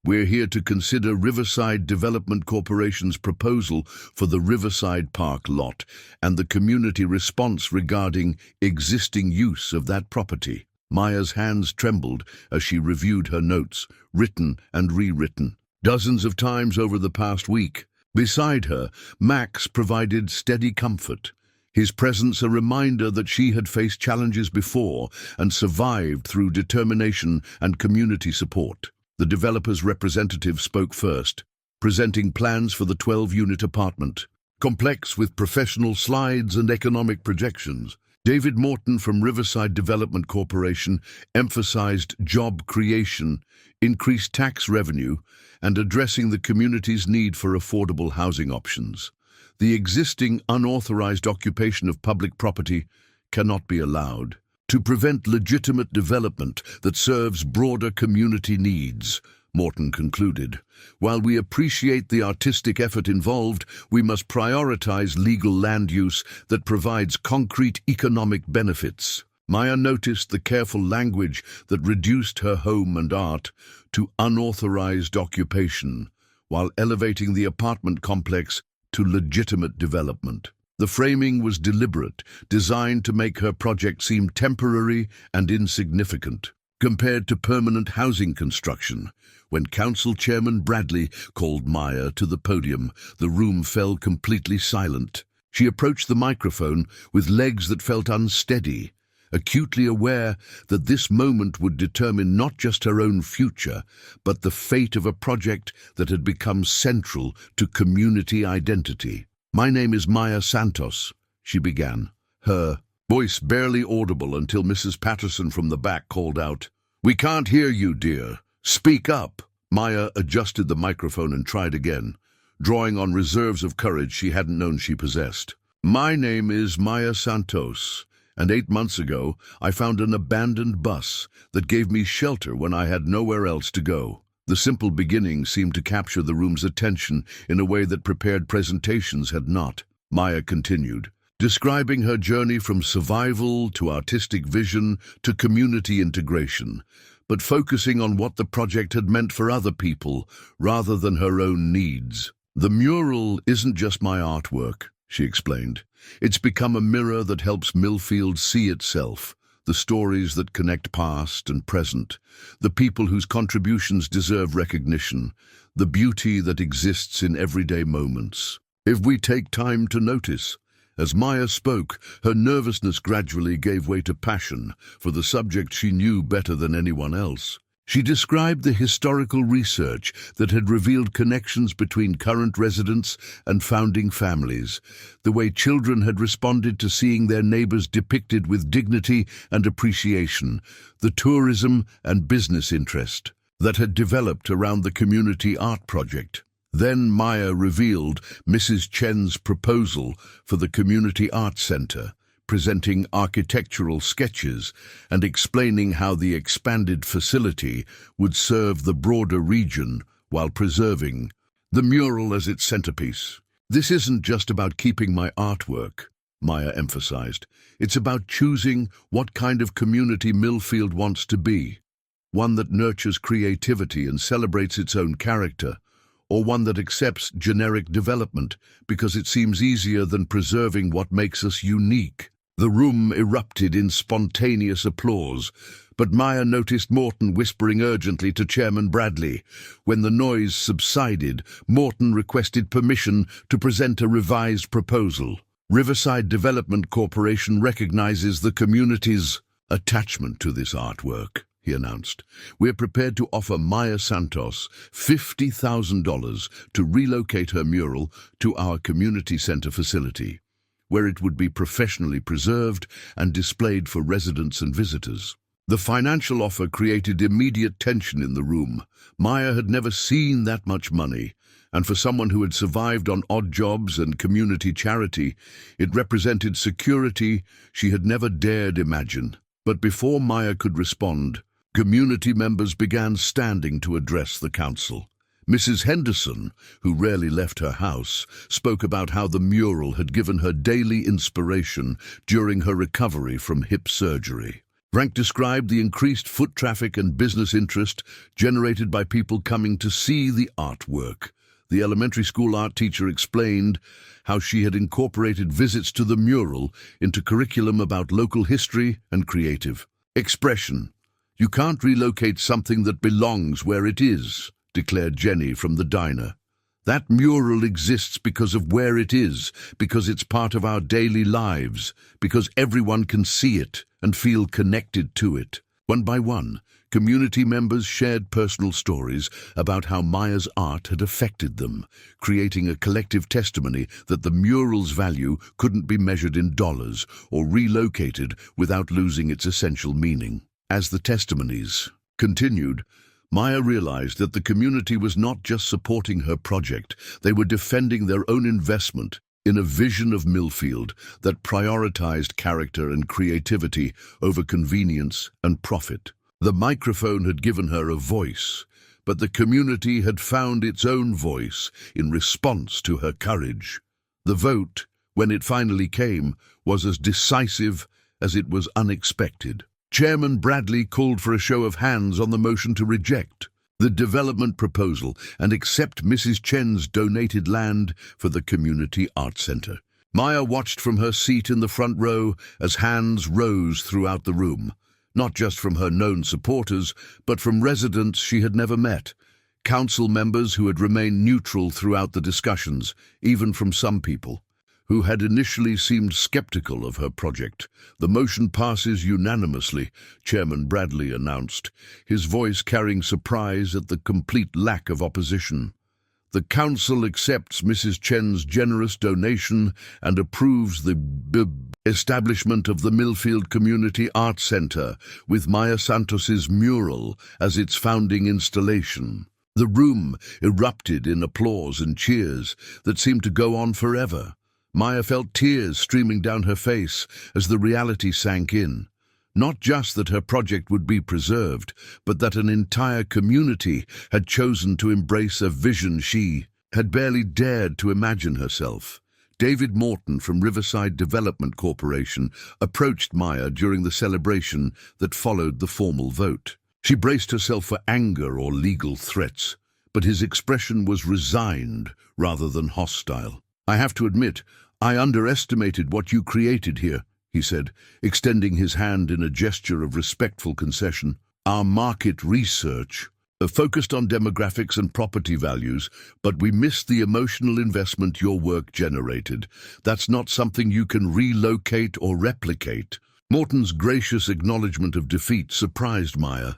"We're here to consider Riverside Development Corporation's proposal for the Riverside Park lot and the community response regarding existing use of that property." Maya's hands trembled as she reviewed her notes, written and rewritten dozens of times over the past week. Beside her, Max provided steady comfort, his presence a reminder that she had faced challenges before and survived through determination and community support. The developer's representative spoke first, presenting plans for the 12-unit apartment. complex with professional slides and economic projections. David Morton from Riverside Development Corporation emphasized job creation, increased tax revenue, and addressing the community's need for affordable housing options. The existing unauthorized occupation of public property cannot be allowed. To prevent legitimate development that serves broader community needs, Morton concluded, while we appreciate the artistic effort involved, we must prioritize legal land use that provides concrete economic benefits. Maya noticed the careful language that reduced her home and art to unauthorized occupation, while elevating the apartment complex to legitimate development. The framing was deliberate, designed to make her project seem temporary and insignificant, compared to permanent housing construction. When Council Chairman Bradley called Maya to the podium, the room fell completely silent. She approached the microphone with legs that felt unsteady, acutely aware that this moment would determine not just her own future, but the fate of a project that had become central to community identity. "My name is Maya Santos," she began, her voice barely audible until Mrs. Patterson from the back called out, "We can't hear you, dear. Speak up." Maya adjusted the microphone and tried again, drawing on reserves of courage she hadn't known she possessed. "My name is Maya Santos, and 8 months ago I found an abandoned bus that gave me shelter when I had nowhere else to go." The simple beginning seemed to capture the room's attention in a way that prepared presentations had not. Maya continued, describing her journey from survival to artistic vision to community integration, but focusing on what the project had meant for other people rather than her own needs. "The mural isn't just my artwork," she explained. "It's become a mirror that helps Millfield see itself, the stories that connect past and present, the people whose contributions deserve recognition, the beauty that exists in everyday moments. If we take time to notice." As Maya spoke, her nervousness gradually gave way to passion for the subject she knew better than anyone else. She described the historical research that had revealed connections between current residents and founding families, the way children had responded to seeing their neighbors depicted with dignity and appreciation, the tourism and business interest that had developed around the community art project. Then Maya revealed Mrs. Chen's proposal for the Community Art Center, presenting architectural sketches and explaining how the expanded facility would serve the broader region while preserving the mural as its centerpiece. "This isn't just about keeping my artwork," Maya emphasized. "It's about choosing what kind of community Millfield wants to be. One that nurtures creativity and celebrates its own character, or one that accepts generic development because it seems easier than preserving what makes us unique." The room erupted in spontaneous applause, but Maya noticed Morton whispering urgently to Chairman Bradley. When the noise subsided, Morton requested permission to present a revised proposal. "Riverside Development Corporation recognizes the community's attachment to this artwork," he announced. "We're prepared to offer Maya Santos $50,000 to relocate her mural to our community center facility, where it would be professionally preserved and displayed for residents and visitors." The financial offer created immediate tension in the room. Maya had never seen that much money, and for someone who had survived on odd jobs and community charity, it represented security she had never dared imagine. But before Maya could respond, community members began standing to address the council. Mrs. Henderson, who rarely left her house, spoke about how the mural had given her daily inspiration during her recovery from hip surgery. Frank described the increased foot traffic and business interest generated by people coming to see the artwork. The elementary school art teacher explained how she had incorporated visits to the mural into curriculum about local history and creative expression. "You can't relocate something that belongs where it is," declared Jenny from the diner. "That mural exists because of where it is, because it's part of our daily lives, because everyone can see it and feel connected to it." One by one, community members shared personal stories about how Maya's art had affected them, creating a collective testimony that the mural's value couldn't be measured in dollars or relocated without losing its essential meaning. As the testimonies continued, Maya realized that the community was not just supporting her project, they were defending their own investment in a vision of Millfield that prioritized character and creativity over convenience and profit. The microphone had given her a voice, but the community had found its own voice in response to her courage. The vote, when it finally came, was as decisive as it was unexpected. Chairman Bradley called for a show of hands on the motion to reject the development proposal and accept Mrs. Chen's donated land for the Community Art Center. Maya watched from her seat in the front row as hands rose throughout the room, not just from her known supporters, but from residents she had never met, council members who had remained neutral throughout the discussions, even from some people who had initially seemed skeptical of her project. The motion passes unanimously, Chairman Bradley announced, his voice carrying surprise at the complete lack of opposition. The council accepts Mrs. Chen's generous donation and approves the establishment of the Millfield Community Art Center, with Maya Santos's mural as its founding installation. The room erupted in applause and cheers that seemed to go on forever. Maya felt tears streaming down her face as the reality sank in. Not just that her project would be preserved, but that an entire community had chosen to embrace a vision she had barely dared to imagine herself. David Morton from Riverside Development Corporation approached Maya during the celebration that followed the formal vote. She braced herself for anger or legal threats, but his expression was resigned rather than hostile. "I have to admit, I underestimated what you created here," he said, extending his hand in a gesture of respectful concession. "Our market research focused on demographics and property values, but we missed the emotional investment your work generated. That's not something you can relocate or replicate." Morton's gracious acknowledgement of defeat surprised Maya,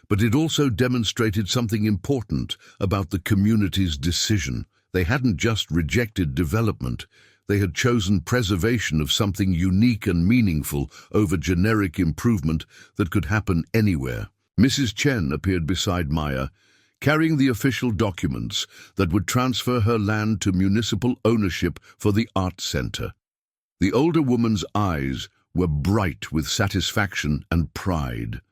but it also demonstrated something important about the community's decision. They hadn't just rejected development, they had chosen preservation of something unique and meaningful over generic improvement that could happen anywhere. Mrs. Chen appeared beside Maya, carrying the official documents that would transfer her land to municipal ownership for the art center. The older woman's eyes were bright with satisfaction and pride.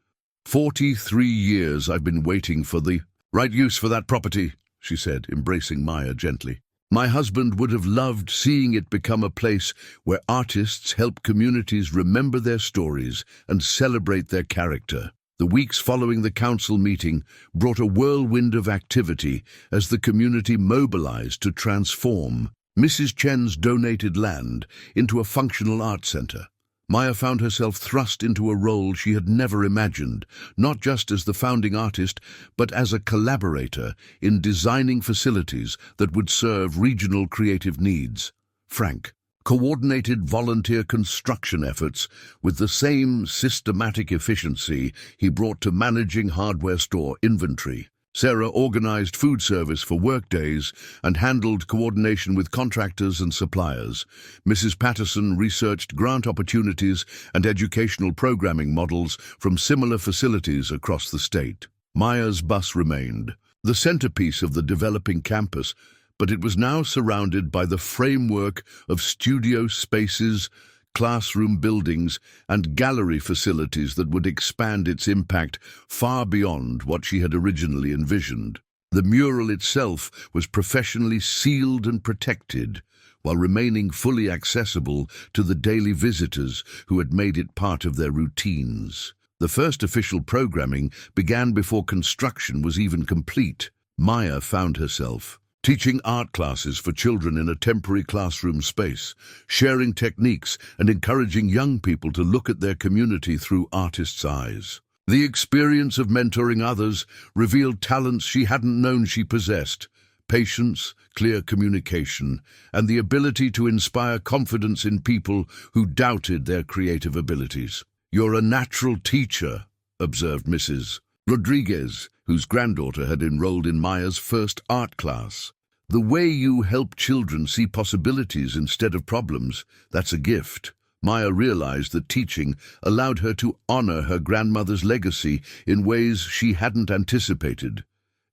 43 years I've been waiting for the right use for that property," she said, embracing Maya gently. "My husband would have loved seeing it become a place where artists help communities remember their stories and celebrate their character." The weeks following the council meeting brought a whirlwind of activity as the community mobilized to transform Mrs. Chen's donated land into a functional art center. Maya found herself thrust into a role she had never imagined, not just as the founding artist, but as a collaborator in designing facilities that would serve regional creative needs. Frank coordinated volunteer construction efforts with the same systematic efficiency he brought to managing hardware store inventory. Sarah organized food service for workdays and handled coordination with contractors and suppliers. Mrs. Patterson researched grant opportunities and educational programming models from similar facilities across the state. Maya's bus remained the centerpiece of the developing campus, but it was now surrounded by the framework of studio spaces, classroom buildings, and gallery facilities that would expand its impact far beyond what she had originally envisioned. The mural itself was professionally sealed and protected, while remaining fully accessible to the daily visitors who had made it part of their routines. The first official programming began before construction was even complete. Maya found herself teaching art classes for children in a temporary classroom space, sharing techniques and encouraging young people to look at their community through artists' eyes. The experience of mentoring others revealed talents she hadn't known she possessed: patience, clear communication, and the ability to inspire confidence in people who doubted their creative abilities. "You're a natural teacher," observed Mrs. Rodriguez, whose granddaughter had enrolled in Maya's first art class. "The way you help children see possibilities instead of problems, that's a gift." Maya realized that teaching allowed her to honor her grandmother's legacy in ways she hadn't anticipated.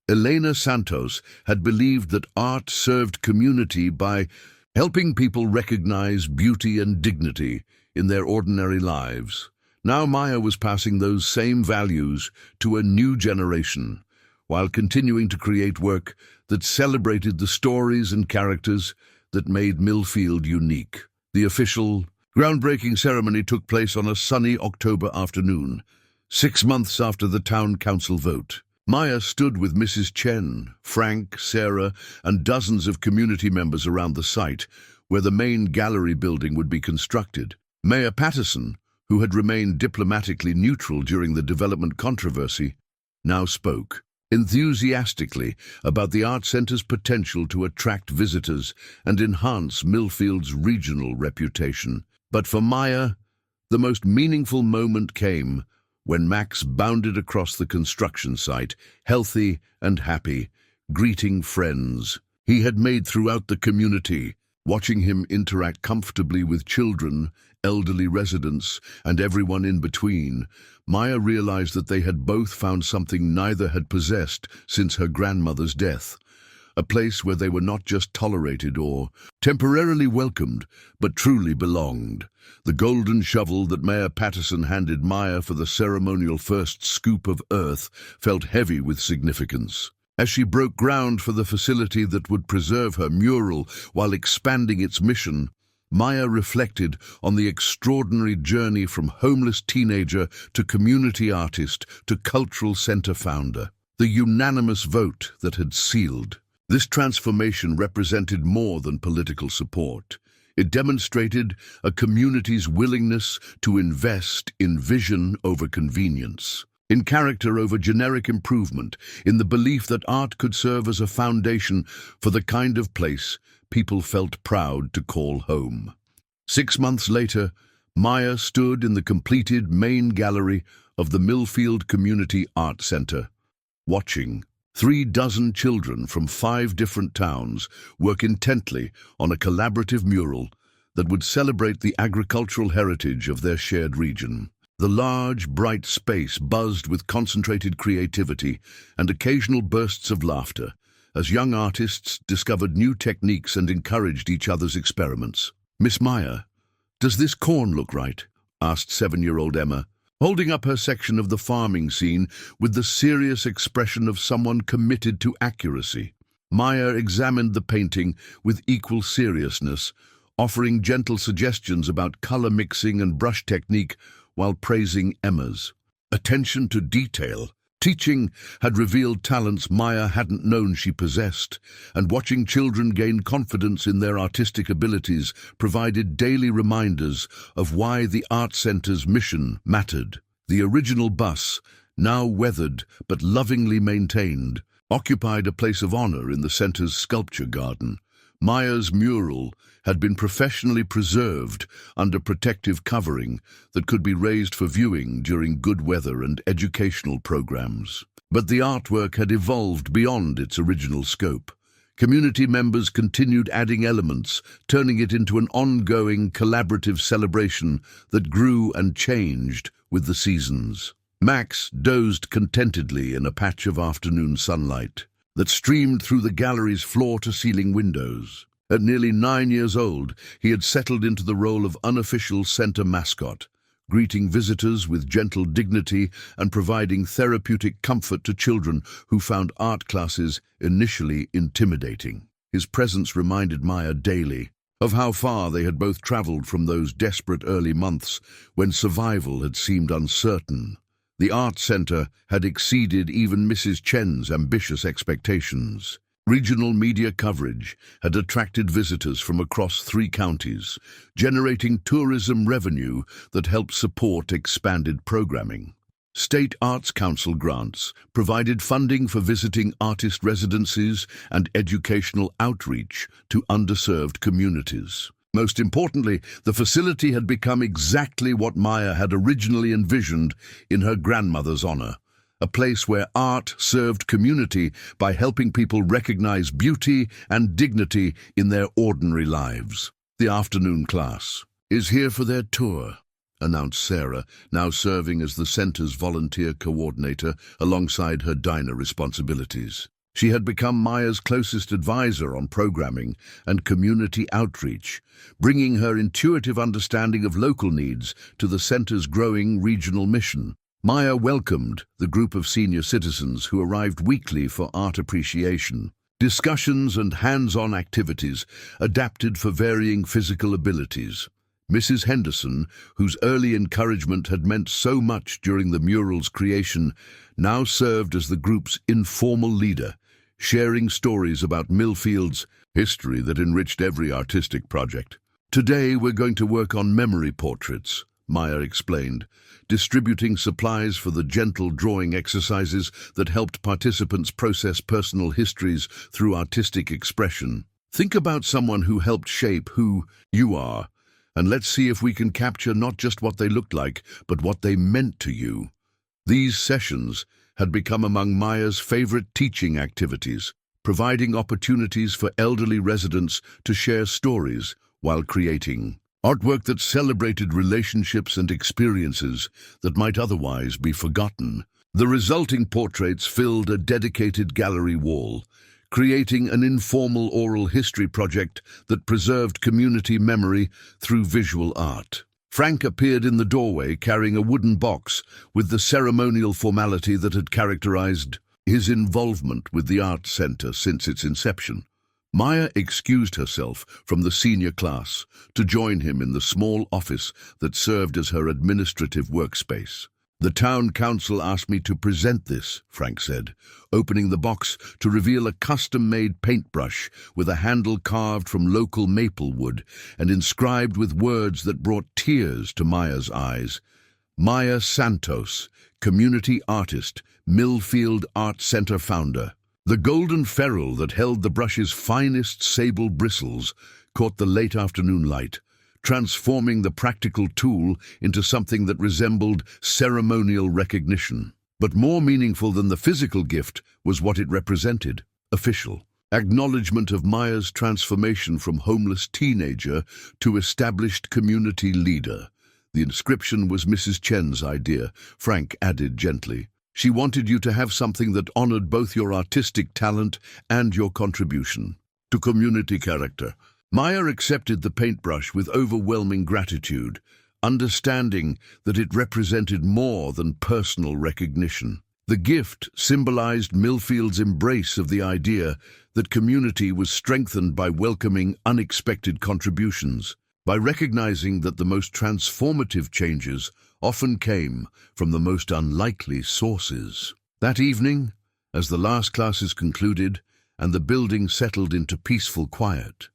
Elena Santos had believed that art served community by helping people recognize beauty and dignity in their ordinary lives. Now Maya was passing those same values to a new generation, while continuing to create work that celebrated the stories and characters that made Millfield unique. The official, groundbreaking ceremony took place on a sunny October afternoon, 6 months after the town council vote. Maya stood with Mrs. Chen, Frank, Sarah, and dozens of community members around the site where the main gallery building would be constructed. Mayor Patterson, who had remained diplomatically neutral during the development controversy, now spoke enthusiastically about the art center's potential to attract visitors and enhance Millfield's regional reputation. But for Maya, the most meaningful moment came when Max bounded across the construction site, healthy and happy, greeting friends he had made throughout the community. Watching him interact comfortably with children, elderly residents, and everyone in between, Maya realized that they had both found something neither had possessed since her grandmother's death. A place where they were not just tolerated or temporarily welcomed, but truly belonged. The golden shovel that Mayor Patterson handed Maya for the ceremonial first scoop of earth felt heavy with significance. As she broke ground for the facility that would preserve her mural while expanding its mission, Maya reflected on the extraordinary journey from homeless teenager to community artist to cultural center founder. The unanimous vote that had sealed this transformation represented more than political support. It demonstrated a community's willingness to invest in vision over convenience, in character over generic improvement, in the belief that art could serve as a foundation for the kind of place people felt proud to call home. 6 months later, Maya stood in the completed main gallery of the Millfield Community Art Center, watching 36 children from 5 different towns work intently on a collaborative mural that would celebrate the agricultural heritage of their shared region. The large, bright space buzzed with concentrated creativity and occasional bursts of laughter as young artists discovered new techniques and encouraged each other's experiments. "Miss Maya, does this corn look right?" asked 7-year-old Emma, holding up her section of the farming scene with the serious expression of someone committed to accuracy. Maya examined the painting with equal seriousness, offering gentle suggestions about color mixing and brush technique while praising Emma's attention to detail. Teaching had revealed talents Maya hadn't known she possessed, and watching children gain confidence in their artistic abilities provided daily reminders of why the art center's mission mattered. The original bus, now weathered but lovingly maintained, occupied a place of honor in the center's sculpture garden. Maya's mural had been professionally preserved under protective covering that could be raised for viewing during good weather and educational programs. But the artwork had evolved beyond its original scope. Community members continued adding elements, turning it into an ongoing, collaborative celebration that grew and changed with the seasons. Max dozed contentedly in a patch of afternoon sunlight that streamed through the gallery's floor-to-ceiling windows. At nearly 9 years old, he had settled into the role of unofficial center mascot, greeting visitors with gentle dignity and providing therapeutic comfort to children who found art classes initially intimidating. His presence reminded Maya daily of how far they had both traveled from those desperate early months when survival had seemed uncertain. The art center had exceeded even Mrs. Chen's ambitious expectations. Regional media coverage had attracted visitors from across 3 counties, generating tourism revenue that helped support expanded programming. State Arts Council grants provided funding for visiting artist residencies and educational outreach to underserved communities. Most importantly, the facility had become exactly what Maya had originally envisioned in her grandmother's honor. A place where art served community by helping people recognize beauty and dignity in their ordinary lives. The afternoon class is here for their tour, announced Sarah, now serving as the center's volunteer coordinator alongside her diner responsibilities. She had become Maya's closest advisor on programming and community outreach, bringing her intuitive understanding of local needs to the center's growing regional mission. Maya welcomed the group of senior citizens who arrived weekly for art appreciation. Discussions and hands-on activities adapted for varying physical abilities. Mrs. Henderson, whose early encouragement had meant so much during the mural's creation, now served as the group's informal leader, sharing stories about Millfield's history that enriched every artistic project. "Today we're going to work on memory portraits," Maya explained, distributing supplies for the gentle drawing exercises that helped participants process personal histories through artistic expression. "Think about someone who helped shape who you are, and let's see if we can capture not just what they looked like, but what they meant to you." These sessions had become among Maya's favorite teaching activities, providing opportunities for elderly residents to share stories while creating artwork that celebrated relationships and experiences that might otherwise be forgotten. The resulting portraits filled a dedicated gallery wall, creating an informal oral history project that preserved community memory through visual art. Frank appeared in the doorway carrying a wooden box with the ceremonial formality that had characterized his involvement with the art center since its inception. Maya excused herself from the senior class to join him in the small office that served as her administrative workspace. "The town council asked me to present this," Frank said, opening the box to reveal a custom-made paintbrush with a handle carved from local maple wood and inscribed with words that brought tears to Maya's eyes. "Maya Santos, community artist, Millfield Art Center founder." The golden ferrule that held the brush's finest sable bristles caught the late afternoon light, transforming the practical tool into something that resembled ceremonial recognition. But more meaningful than the physical gift was what it represented: official acknowledgement of Maya's transformation from homeless teenager to established community leader. The inscription was Mrs. Chen's idea, Frank added gently. "She wanted you to have something that honored both your artistic talent and your contribution to community character." Maya accepted the paintbrush with overwhelming gratitude, understanding that it represented more than personal recognition. The gift symbolized Millfield's embrace of the idea that community was strengthened by welcoming unexpected contributions, by recognizing that the most transformative changes often came from the most unlikely sources. That evening, as the last classes concluded and the building settled into peaceful quiet,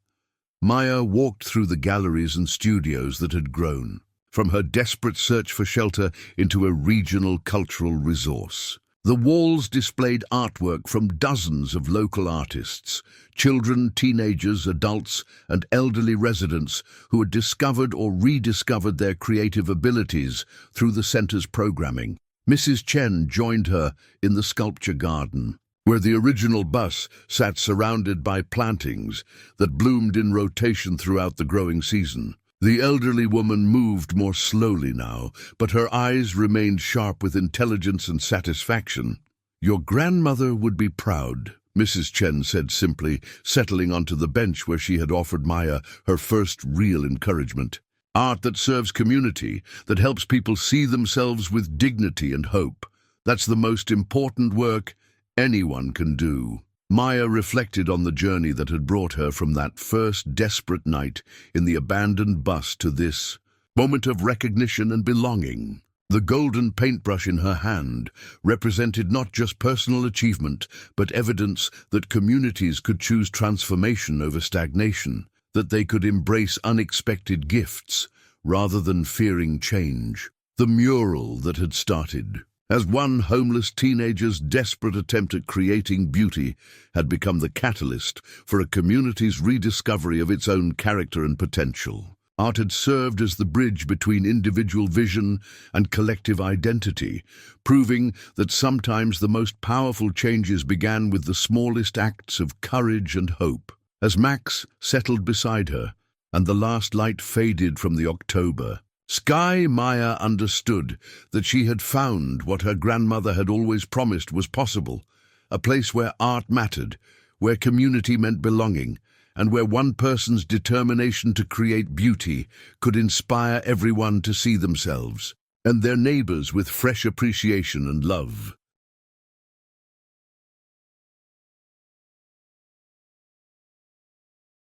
Maya walked through the galleries and studios that had grown, from her desperate search for shelter into a regional cultural resource. The walls displayed artwork from dozens of local artists, children, teenagers, adults, and elderly residents who had discovered or rediscovered their creative abilities through the center's programming. Mrs. Chen joined her in the sculpture garden, where the original bus sat surrounded by plantings that bloomed in rotation throughout the growing season. The elderly woman moved more slowly now, but her eyes remained sharp with intelligence and satisfaction. "Your grandmother would be proud," Mrs. Chen said simply, settling onto the bench where she had offered Maya her first real encouragement. "Art that serves community, that helps people see themselves with dignity and hope. That's the most important work anyone can do." Maya reflected on the journey that had brought her from that first desperate night in the abandoned bus to this moment of recognition and belonging. The golden paintbrush in her hand represented not just personal achievement, but evidence that communities could choose transformation over stagnation, that they could embrace unexpected gifts rather than fearing change. The mural that had started as one homeless teenager's desperate attempt at creating beauty had become the catalyst for a community's rediscovery of its own character and potential. Art had served as the bridge between individual vision and collective identity, proving that sometimes the most powerful changes began with the smallest acts of courage and hope. As Max settled beside her, and the last light faded from the October sky, Maya understood that she had found what her grandmother had always promised was possible, a place where art mattered, where community meant belonging, and where one person's determination to create beauty could inspire everyone to see themselves and their neighbors with fresh appreciation and love.